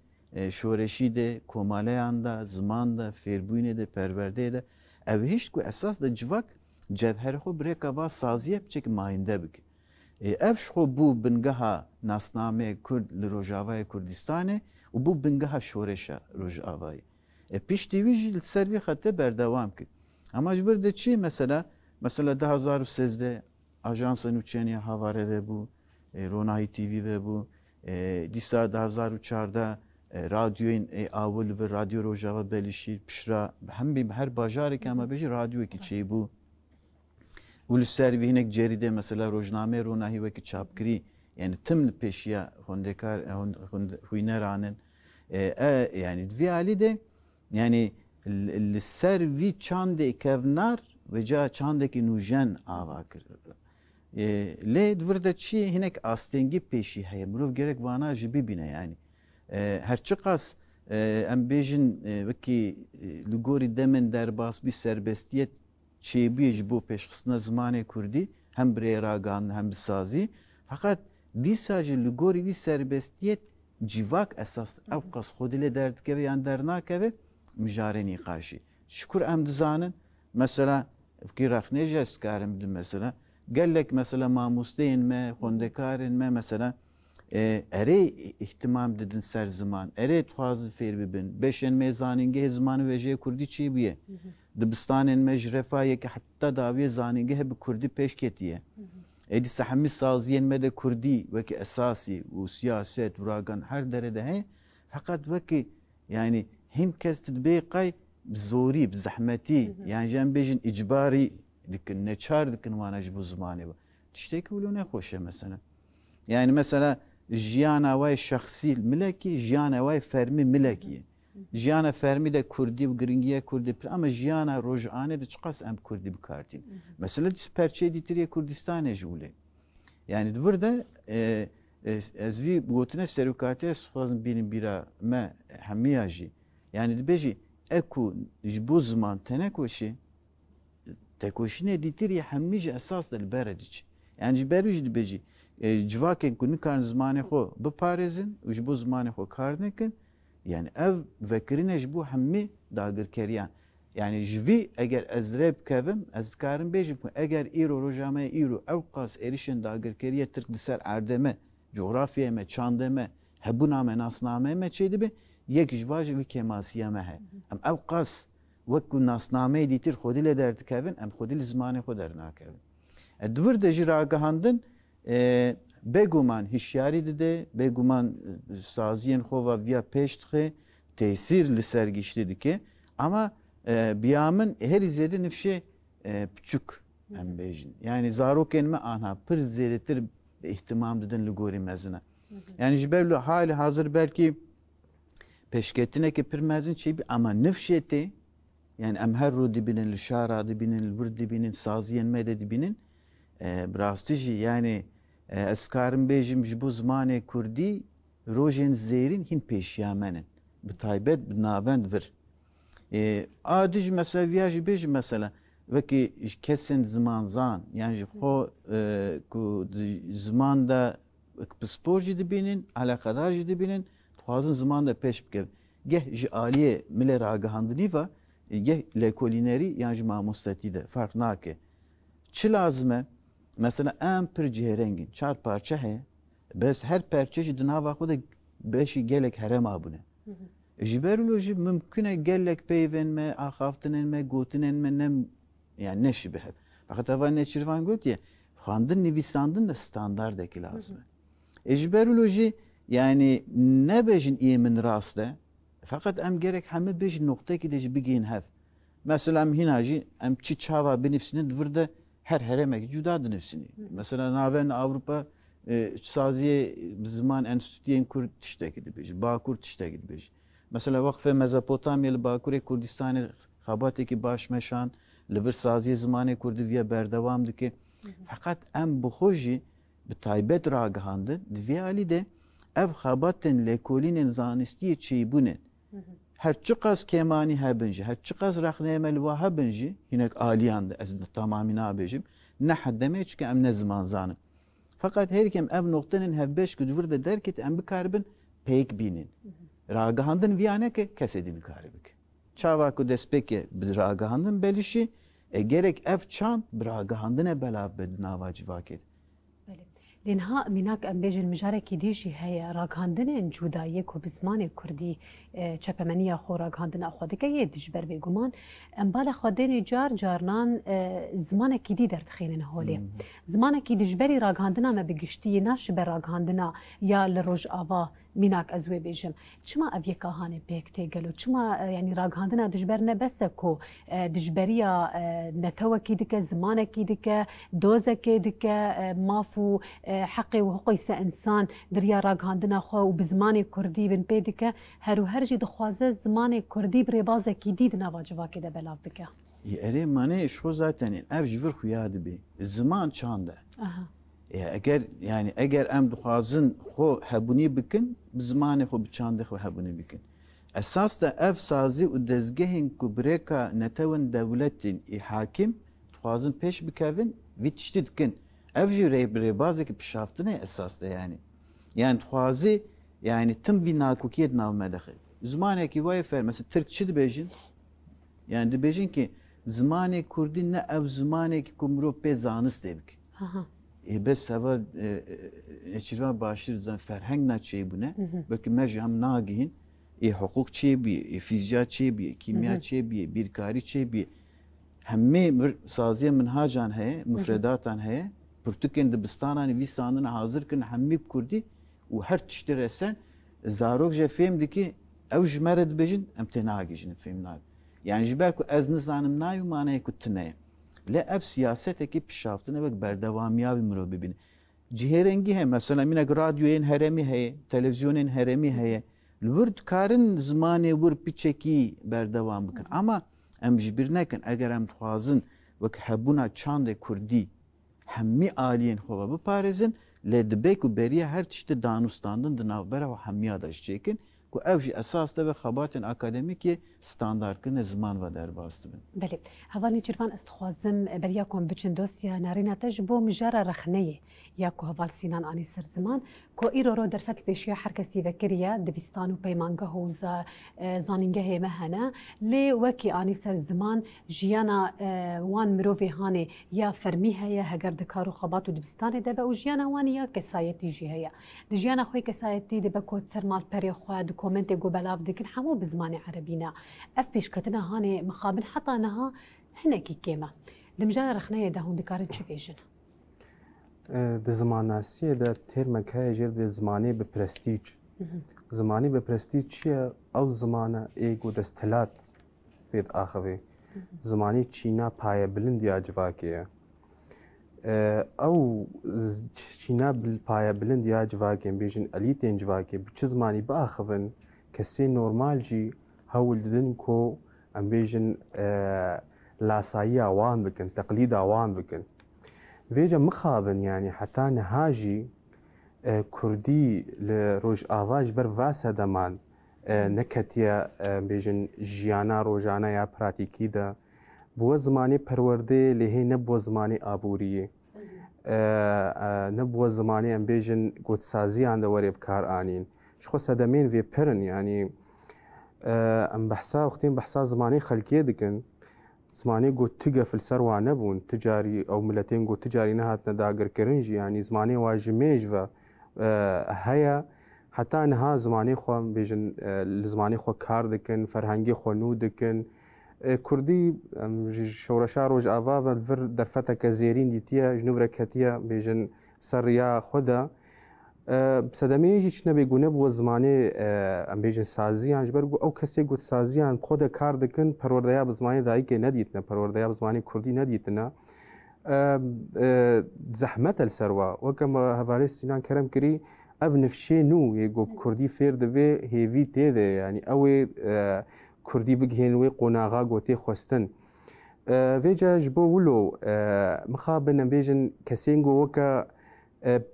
şoreşî de komaleyan da ziman da fêrbûyinê de perwerdeyê de ev hişt ku esas da civak cevherê xwe birêka va saziye biçek mayînde bike ev ji xwe bû bingeha nasnameyê Kurd li Rojavaya Kurdistanê û bû bingeha şoreşa Rojavayê piştî wî jî li ser vî xete berdewam kir ama ji bir de çi mesela 2013 Ajansa Nûçeniya Havare vebû Ronahî TV vebû dîsa 2004 radyoyên awil ve Radyo Rojava Belîşîr pişra hem her bajarekê em bêjî radyokî çêbû û li ser vî hinek cerîde mesela rojnameyê Ronahî wekî çapkirî yani tim li pêşiya xwendekar xwîneranin yani vî alî de yani li ser vî çandê kevnar ve ca çandekî nûjen ava kir lê divir de çi hinek astengî pêşî heye mirov gerek vana jî bibîne yani her çi qas em bêjin wekî li gorî demên derbas bî serbestiyet çêbûyê ji bo pêşxistina zimanê Kurdî hem birê ragihandin hem bi sazî feqet dîsa jî li gorî vî serbestiyet civak esas ew qas xwedî lê derdikeve yan dernakeve mijare nîqaşî şikur em dizanin mesela ki rexnêja ez dikarim bidim mesela gelek mesela mamosteyên me xwendekarên me mesela erê ihtimam didin ser ziman erê dixwazin fêr bibin beşên me zanîngehê zimanê wêjeyê Kurdî çi bûye dibistanên me ji refahiyekî heta dawiyê zanîngehê bi Kurdî pêş ketiye dîsa hemî saziyên me de Kurdî wekî esasî û siyaset û ragan her derede heye feqet wekî yani him kes dibê qay zorî bi zehmetî yani ji em bêjin icbarî dikin neçar dikin wana ji bo zimanê tiştekî wilo nexweş e mesela yani mesela jiyana wê şexsî milekî jiyana wê fermî milekî ye jiyana fermî de Kurdî û giringiya Kurdî pir ama jiyana rojanê de çi qas em Kurdî bikartîn mesela perçeyê dîtiriye Kurdistanê ji wîlê yani divir de ez vî gotine serokatiyê ez dixwazim bînim bîra me hemiya jî yani dibêjî eku ji bo ziman tenekoşî tekoşînê dîtiriye hemî ji esas de li ber diçe yani ji ber wî jî dibêjî civakên ku nikarin zimanê xwe biparêzin û ji bo zimanê xwe kar nekin yani ev vekirîne ji bo hemî dagirkeriyan yani ji vî eger ez rê bikevim ez dikarim bêjim ku eger îro rojameyê îro ew qas êrişên dagirkeriya Tirk di ser erdeme coğrafyayê me çandê me hebûna me nasnameyê me çê dibe yek ji va ji vî kemasiya me he em ew qas wekû nasnameyê dîtir xwedî lê derdikevin em xwedî li zimanê xwe dernakevin divir de jî ragihandin بگومان هشیاری دده بگومان سازین خو و ویا پشت خه تأثیر لسرگیشتی دکه اما بیامن هر زیاده نفشه küçük em bejin. Yani zaroken me anha pır zêdetir ihtimam didin li gorî mezine. Yani ji ber hali hazır belki peşketineke pir mezin çêbî ama nifşetê yani em her ro dibinin li şara dibinin li bir dibinin saziyen me de dibinin birastî jî yani ez karim bêjim ji bo zimanê Kurdî rojên zêrîn hin pêşiya me ne. Bi taybet bi navend vir. Adî ji mesela viya jî bêjim mesela وکی کسین زمان زان یعنی خو کو زمان دا پسپور جدی بینن علاقه دار جدی بینن خوازن زمان دا پیش بکن گه جالیه مل راگهاندنی و گه لکولینری یعنی ماموستاتی ده فرق ناکه چه لازمه مثلا ام پر جهرنگین چهار parça he بس her parça جدی نوا خود beşi gelek herem abune جبرولوجی ممکنه gelek peyvenme axaftinenme gotinenme nem yani ne şibe hep. Fakat hava ne çirvan göt ya. Xandın nivîsandın da standardeki lazım. Ejberoloji yani ne bejin imin rastı. Fakat em gerek hemi bejin nokta ki de bigin hev. Mesela em hinacı em çi çava benifsini dvırda her heremek cuda nefsini. Mesela naven Avrupa saziye zaman enstitüyen Kürt tişteki de bej. Bakur tişteki de bej. Mesela vakfe Mezopotamyalı Bakur Kurdistan'ı xabateki başmeşan لور سازی زمانی کردی ویا بردوام دکه فقط ام بخوجی به تایبت راگهانده دویالی ده ev xabatên lêkolînên zanistiyê çêbûne her çi qas kêmanî hebin jî her çi qas rexneyeme li wa hebin jî hinek aliyan de ez tamamî nabêjim ne heddemê çike em ne ziman zanim fakat herkem ev noktanên hevbeş ku divir de derket em bikaribin pêk bînin ragihandin viya neke kesê dî nikarî bike çawa ku destpêkê bi ragihandin belîşî gerek ev çand bi ragihandinê belav be nava civakê لنها مناك ام بيجي المجاركي ديجي هي راغاندن جودايه كو بزمان كردي چپمنيه خو راغاندن اخودكه يدجبر بيگومان ام بالا خودني جار جارنان زمانه کی دی درتخینن هولي زمانه کی دجبري راغاندنا ما بگشتي ناش براغاندنا يا لروج اوا مناك ازوي بيجم چما ابي كهانه بيكتي گلو چما يعني راغاندنا دجبر نه بس كو دجبريا نتوكي دك زمانه کی دك دوزه کی دك مافو حقي وحقوق انسان دريا راغاندنا خو وبزماني كردي بن بيدك هر هرجي دخوازه زماني كردي بريبازه کی دید نواجوا كده بلاف بك اري ماني شو zaten ev jivir xuyad bi zaman çanda eğer yani eğer em dixwazin xo hebunî bikin bi zimanê xo bi çandê xo hebunî bikin esas da ev sazî û dezgehên ku birêka netewin dewletên hakim dixwazin pêş bikevin vî tiştî dikin ev jî rêbazekî pişaftinê esas da yani dixwazî yani tim vî nakokiyê nav me dixe zimanekî wayê fer mesela Tirkçe dibêjin yani dibêjin ki zimanê Kurdî ne ev zimanekî ku mirov pê zanistê bike bes heva çîrvan başîr zan ferheng na çêbûne belkî me jî hem nagihîn hukuk çêbûye fîziya çêbûye kîmya çêbûye bîrkarî çêbûye hemê saziya minhacan heye mufredatan heye pirtûkên dibistanan vî sandina hazir kirin hemî bi Kurdî û her tiştî resen zarok jê fêm dikî ew ji me re dibêjin em tê nagîjînin fêm nabin yani ji ber ku ez nizanim nayê û manayê ku tu neyê lê ev siyasetekî pişaftin wek berdewamiya wî mirov bibîne cihêrengî heye mesela minek radyoyên herêmî heye televizyonên herêmî heye li wir dikarin zimanê wir piçekî berdewam bikin ama em ji bîr nekin eger em dixwazin wek hebûna çandê Kurdî hemî aliyên xwe ve biparêzin lê dibe ku beriya her tiştî danûstandin di navbera û hemiya da ji çêkin ku ev jî esas de ve xebatên akademîkê standardkirine ziman ve derbas dibin. Belê hevalê çirvan ez dixwazim beriya kom biçin dosya narîna te ji bo mijara rexneyê ya ku heval Sînan anî ser ziman ku îro ro derfet pêşiya her kesî vekiriye dibîstan û peymangeh û zanîngehê me hene lê wekî anî ser ziman jiyana wan mirovê hanê ya fermî heye heger dikar û xebat û dibistanê de be û jiyana wan ya kesayetî jî heye di jiyana xwe kesayetî dibe ku ser malperê xwe di komentê got belav dikin hemû bi zimanê erebî ne ev pêşketina hanê mixabil heta niha hinekî kêm e di mijara rexneyê de hûn dikarin çi bêjin د زماناسیه د ترمکه جل به زمانی به پرستیج زمانی به پرستیج چیه او زمانه ایگو دستلات بید آخوی زمانی چینا پایه بلند یا جواکیه او چینا پایه بلند یا جواکیه بیشن الیتین جواکیه بچه زمانی با آخوین کسی نورمال جی هول ددن کو ام بیشن لاسایی آوان بکن تقلید آوان بکن ویجا مخابن يعني حتى نهاجي كردي لروج آواج بر واسه دمان نكتيا بيجن جيانا روجانا يا براتيكي دا بو زماني پرورده لهي نبو زماني آبوريه نبو زماني ام بيجن قد سازي عند وري بكار آنين شخو سدمين في پرن يعني ام بحثا وقتين بحثا زماني خلقية دكن زماني قد تجا في السروع نبون تجاري أو ملتين قد تجاري نهات نداقر كرنجي يعني زماني واجميج و هيا حتى نها زماني خو بيجن زماني خو كار دكن فرهنگي خو نو دكن كردي شورشا روج آوا و الفر درفتا كزيرين ديتيا جنوب ركتيا بيجن سريا خدا بسدمي جيش نبي قو نبو زماني ام بيجن سازيان جبرگو او کسی قد سازيان خود کار دکن پروردیا بزماني دایی که ندیتنا پروردیا بزماني كردي ندیتنا زحمت السروا وكما هفالي سينان كرم كري اب نفشي نو يقو بكردي فير دبي هيفي تيده يعني اوي كردي بگهين وي قناغا قوتي خوستن ويجا جبو ولو مخابن ام بيجن كسينگو وكا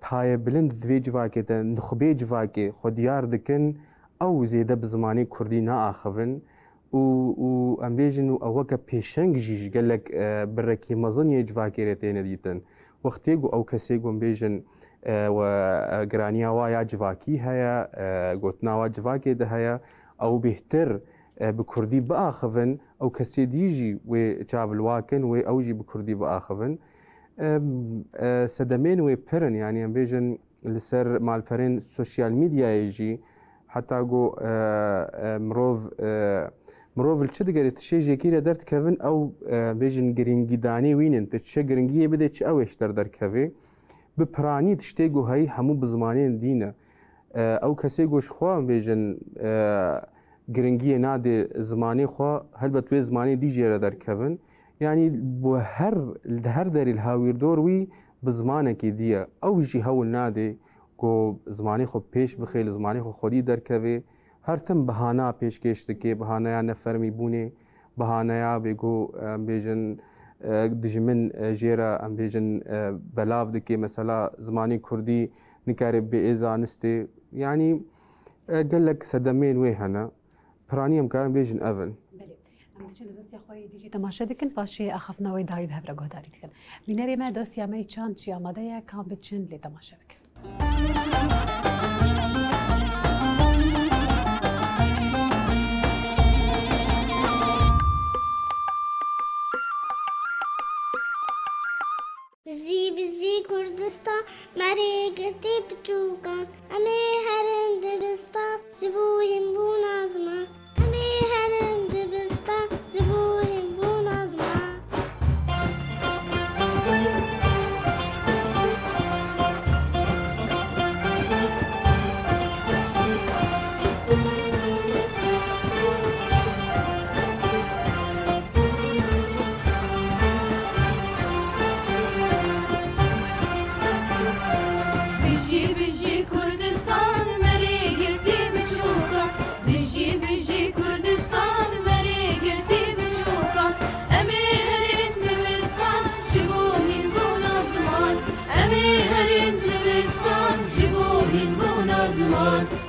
پایه بلند دوی جواکه ده نخبه جواکه خودیار دکن او زیده بزمانی کردی نا آخوین و ام بیجن و اوکا پیشنگ جیش گلک برکی مزنی جواکه ریته ندیتن وقتی گو او کسی گو ام بیجن و گرانی آوایا جواکی هیا گوتنا آوا جواکه ده هیا او بهتر بکردی با آخوین او کسی دیجی و چاول واکن و او جی بکردی با آخوین سدمين ويبرن يعني ام بيجن لسر مالبرين سوشيال ميديا يجي حتى جو مروف الشد قالت شيء جيكيرا درت كافن او بيجن جرينجي داني وينن تشي جرينجي بدا تش او اشتر در كافي ببراني تشتيجو هاي همو بزمانين دينا او كسي جوش خوا بيجن جرينجي نادي زماني خوا هلبت وي زماني دي جيرا در كافن يعني بهر داري الهاوير دور وي بزمانك ديا او جي هول نادي کو زمانی خو پیش بخیل زمانی خو خودی درکوی هر تم بهانه پیش کشته که بهانه یا نفرمی بونه بهانه یا بگو بیجن دجمن جیرا ام بیجن بلاف دکی مثلا زمانی کردی نکاره به ازانسته يعني قال لك سدمين ويهنا برانيم كان بيجن أفن چون دوستی خوی دیجی تماشا دکن پاشی اخف نوی دایی به هفرگاه داری دکن بینری ما دوستی امی چند چی آماده یا کام بچن لی تماشا بکن بزی کردستان مری گرتی بچوکان امی هرن دبستان زبویم بو نازمان امی هرن دبستان زبویم بو نازمان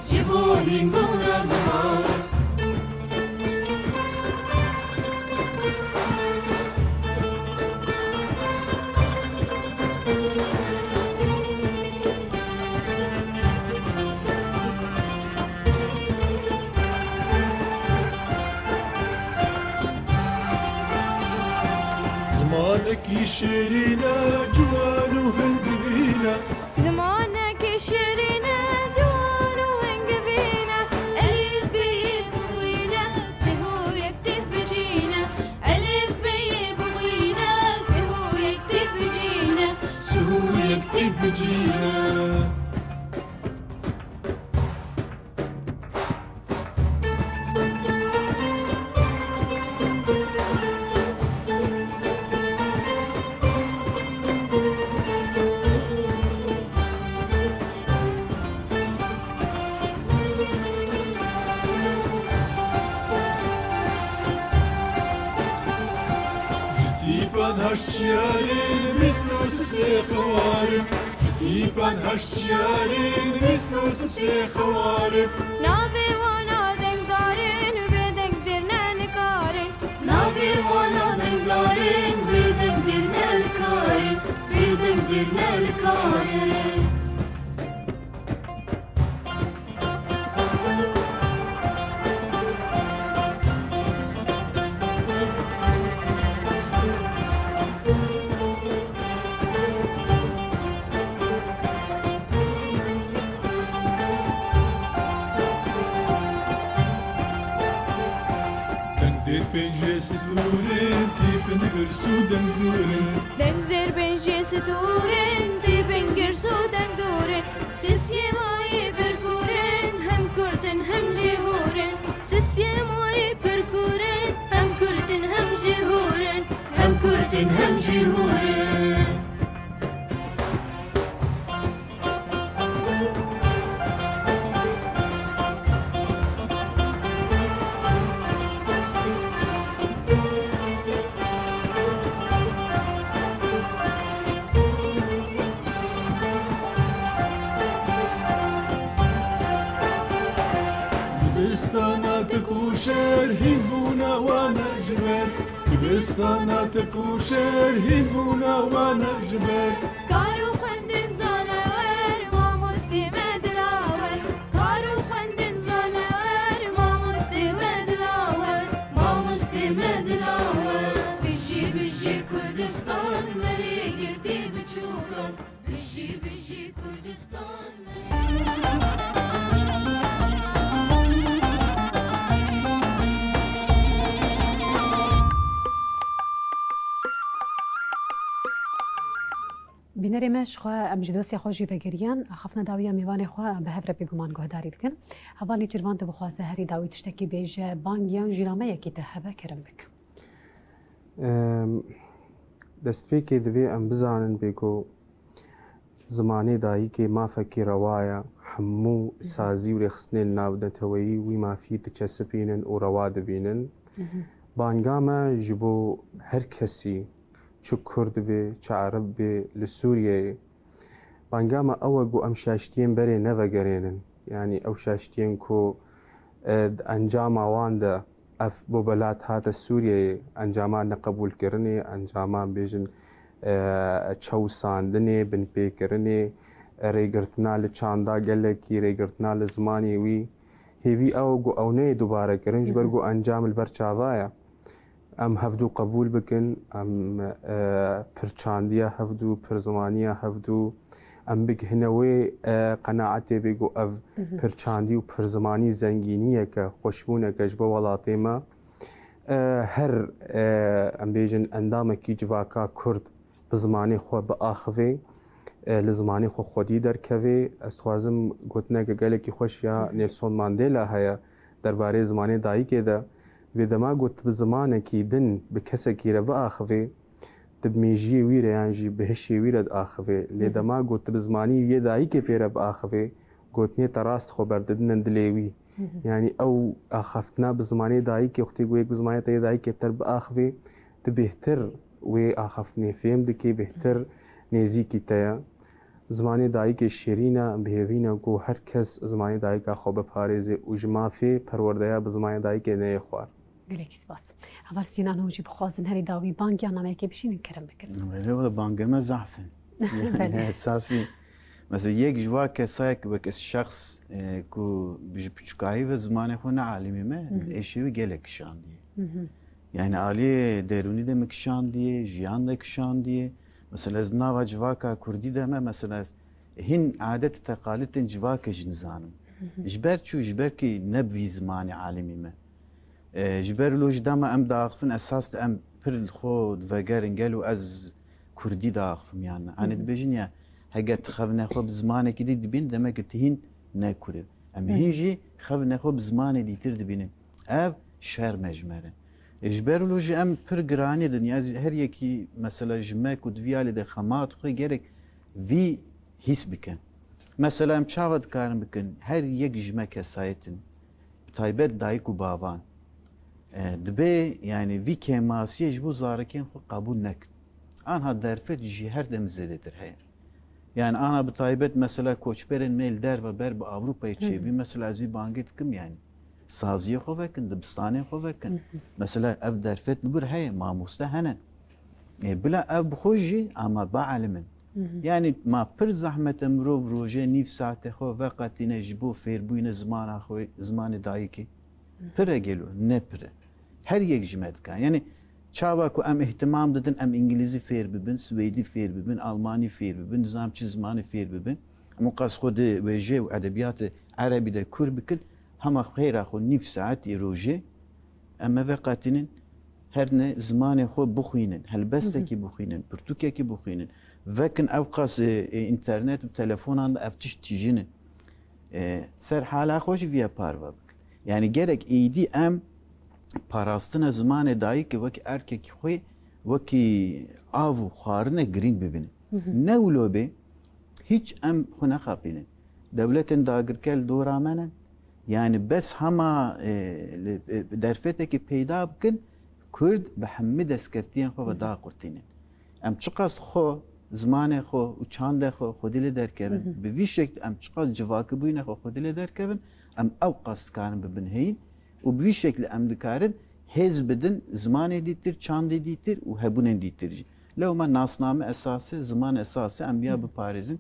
جبوهين بونا زمان زمانك يشرينا جوان وهنقبينا زمانك يشرينا جوان وهنقبينا ألف بي بغينا سهو يكتب بجينا ألف بي بغينا سهو يكتب بجينا سهو يكتب شیره هشتیارین بیست و سه خوارب جتیبان هشتیارین بیست و سه خوارب ناوی وانا دنگدارین بدنگ درنا نکارین ناوی وانا دنگدارین بدنگ درنا نکارین بدنگ درنا نکارین بنجي ستورين تيبن قرسو دندورين دنگدر بنجي ستورین تیبن گرسو دنگدورین سیسی مایی پرکورین هم کردن هم جهورین سیسی مایی پرکورین هم کردن هم جهورین هم کردن هم جهورين دبستاناتك وشارهين بونا وانا جبال دبستاناتك وشارهين بونا وانا جبال کارو خندن زانوار ما مستمد لاور کارو خندن زانوار ما مستمد لاور ما مستمد لاور بجي بجي كردستان مري قرتي بچوكان بجي بجي كردستان بینەرێ مەش خوا ئەم ji دۆسیا خۆ jî vegeriyan xafna dawiya mêvanê xwe bi hev re bêguman guhdarî dikin. Hevalî çirvan tu bixwaze herî dawî tiştekî bêje bangiyan jîrameyekî te heve kerim bik. دەستپێکێ دەبێ ئەم بزانن بێگۆ زمانێ دایکێ مافەکی ڕەوایە هەموو سازی و رێخستنێن ناودەتەوەیی وی مافی دچەسپێنن و ڕەوا دەبینن بانگامە ji بۆ هەر کەسی چ کورد بێ چ عەرەب بێ لە سووریایە بانگامە ئەوە گۆ ئەم شاشتیان بەرێ نەڤەگەرێنن یعنی ئەو شاشتیان کۆ ئەنجاماواندا ئەف بۆ بەلات هاتە سووریایە ئەنجامان نەقبولکردنێ ئەنجامان بێژن چەوساندنێ بنپێکردنێ ڕێگرتنا لە چاندا گەلێکی ڕێگرتنا لە زمانی وی هێوی ئەوە گۆ ئەونەیە دووبارەکردن ji ber گۆ ئەنجام لەبەر چاوایە ئەم هەفتوو قبول بکن ئەم پرچاندیە هەفتوو پرزمانیە هەفتوو ئەم بگهنەوەی قەناعەتێ بێگۆ ئەv پرچاندی و پرزمانی زەنگینیەکە خۆشبوونەکەش بە وڵاتێمە هەر ئەم بێژن ئەندامێکی جواکا کورد بە زمانی خۆ بە ئاخوێ لە زمانی خۆ خۆدی دەرکەوێ ئەستخوازم گوتنەکە گەلێکی خۆشیە نێلسۆن ماندێلا هەیە دەربارەی زمانی دایکێدا بێدەما گوت بە زمانێکی دن بە کەسێکیرە بە ئاخوێ دبمێژیە ویرە یانژی بەهشی ویرە ئاخوێ لێدەما گوت بە زمانی یە دایکێ پێرە بە ئاخوێ گوتنێتە ڕاست خۆ بەردەدنە دلێوی ینی ئەو ئاخافتنا بە زمانی دایکی وقتی گویەک بە زمانێتە یە دایکێتەر بە ئاخوێ دبێتر وێ ئاخافتنێ فێم دکێ بێتر نێزیکی تەیە زمانی دایکێ شێرینە بهێوینە گۆ هەر کەس زمانی دایکا خۆ بەپارێزێ و ji mafê perwerdaya bi zimanê dayikê neyê xwar. Gelekî spas. Heval Sînan û jî bixwazin herî dawî bangiyan nameyekê bişînin kerim bikin. Lê bangeme zafin. Esasî mesela yek ji wa kesayek wek ez şexs ku ji piçukayî ve zimanê xwe nealîmî me êşî wî gelek kişandiye. Yani aliyê derûnî de min kişandiye, jiyan de kişandiye. Mesela ez nava civaka Kurdî de me mesela ez hin adet teqalîtên civakê jî nizanim. Ji ber çû ji ber kî nebivî zimanê alîmî me. Ji ber lo ji dema em daxivin esas em pir xwe vegerin gel û ez Kurdî daxivim yani. Hani dibêjin ya هەگەر خەونەخۆ زمانێکی دی دبین دەمەکە تهین نەکورێ ئەم هینژی خەونەخۆ زمانی دیتر دبینن ئەو شەر مەژمەرە ژبەرلۆژی ئەم پر گرانی دنیاز هەر یەکی مەسەلا ژمەک و دویالی دە خەمات خۆی گەرێک وی هیس بکەن مەسەلا ئەم چاوە دکارن بکەن هەر یەک ژمەکە سایتن تایبەت دایک و باوان دبێ یعنی وی کێماسیەش بۆ زارەکەیان خۆ قبول نەکرد ئانها دەرفەت ژی هەر دەم زێدەتر هەیە yani ana bi taybet mesela koçberên mêl derve ber bi Avrupayê çêbî mesela ez vî bangê dikim yani saziyê xwe vekin dibistanê xwe vekin mesela ev derfet li bir heye mamoste hene bila ev bi xwe jî ama baelimin yani ma pir zehmete mirov rojê nîv saetê xwe veqetîne ji bo fêrbûyîne zimana xwe zimanê dayîkê pire gelo ne pire her yek ji me dikan yani çava ku em ihtimam didin em İngilîzî fêr bibin, Swêdî fêr bibin, Almanî fêr bibin, nizam çi zimanê fêr bibin. Em qas xwe wêjê û edebiyatê Erebî de kûr bikin, hema xêra xwe nîv saetê rojê em ê veqetînin her ne zimanê xwe bixwînin, helbestekî bixwînin, pirtûkekî bixwînin. Vekin ew qas internet û telefonan da ev tişt tîjinin. Ser hala xwe jî vîya parve bikin. Yani gerek êdî em parastina zimanê dayîkê wekî erkekî xwe wekî av û xwarine girîng bibînin. Ne wilo bê hiç em xwe nexapînin. Dewletên dagirkel dora me ne yani bes hema derfetekî peyda bikin Kurd bi hemî destkeftiyên xwe ve daqurtînin. Em çiqas xwe zimanê xwe û çandê xwe xwedî lê derkevin. Bi vî şekl em çiqas civakîbûyînê xwe xwedî lê derkevin em ew qas dikarin bibin heyîn û bi vî şekli em dikarin hêz bidin zimanê dîtir, çandê dîtir û hebûnên dîtir jî. Lê me nasname esasê, ziman esasê em biya biparêzin.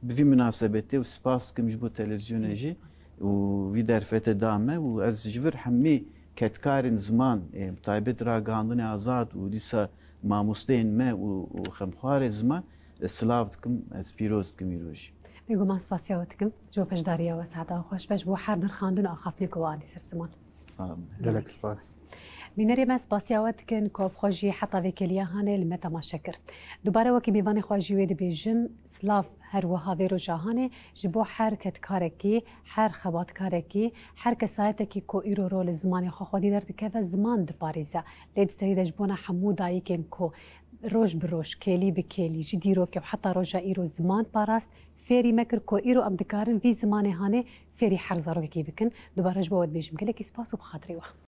Bi vî münasebetê û spas dikim ji bo televizyonê jî û vî derfetê da me û ez ji vir hemî ketkarên ziman bi taybet ragihandinê azad û dîsa mamosteyên me û xemxwarê ziman silav dikim ez pîroz dikim îro jî. بێگومان سپاسیاوە دکم جۆ پەشداریەوە سادا خۆش بەش بۆ هەر نرخاندن و ئاخافنی گووانی سەر زمان gelek spas. بینەرێ مە سپاسیاوە دکن کۆبخۆژی حتا وێکێلیە هانێ لە مە تەماشە کرد دووبارە وەکی میوانی خواژی وێ دەبێژم سلااف هەروەها vêrojahanê ji bo her ketkarekî her xebatkarekî her kesayetekî ku îro rol li zimanê xwe xwedî derdikeve ziman diparêze lê di serî de ji bona hemû dayîkên ku roj bi roj kêlî bi kêlî ji dîrokê û heta roja îro ziman parast fêrî me kir ku îro em dikarin vî zimanê hanê fêrî her zarokekî bikin دووبارە ji bo we dibêjim gelekî spas û bi xatirê we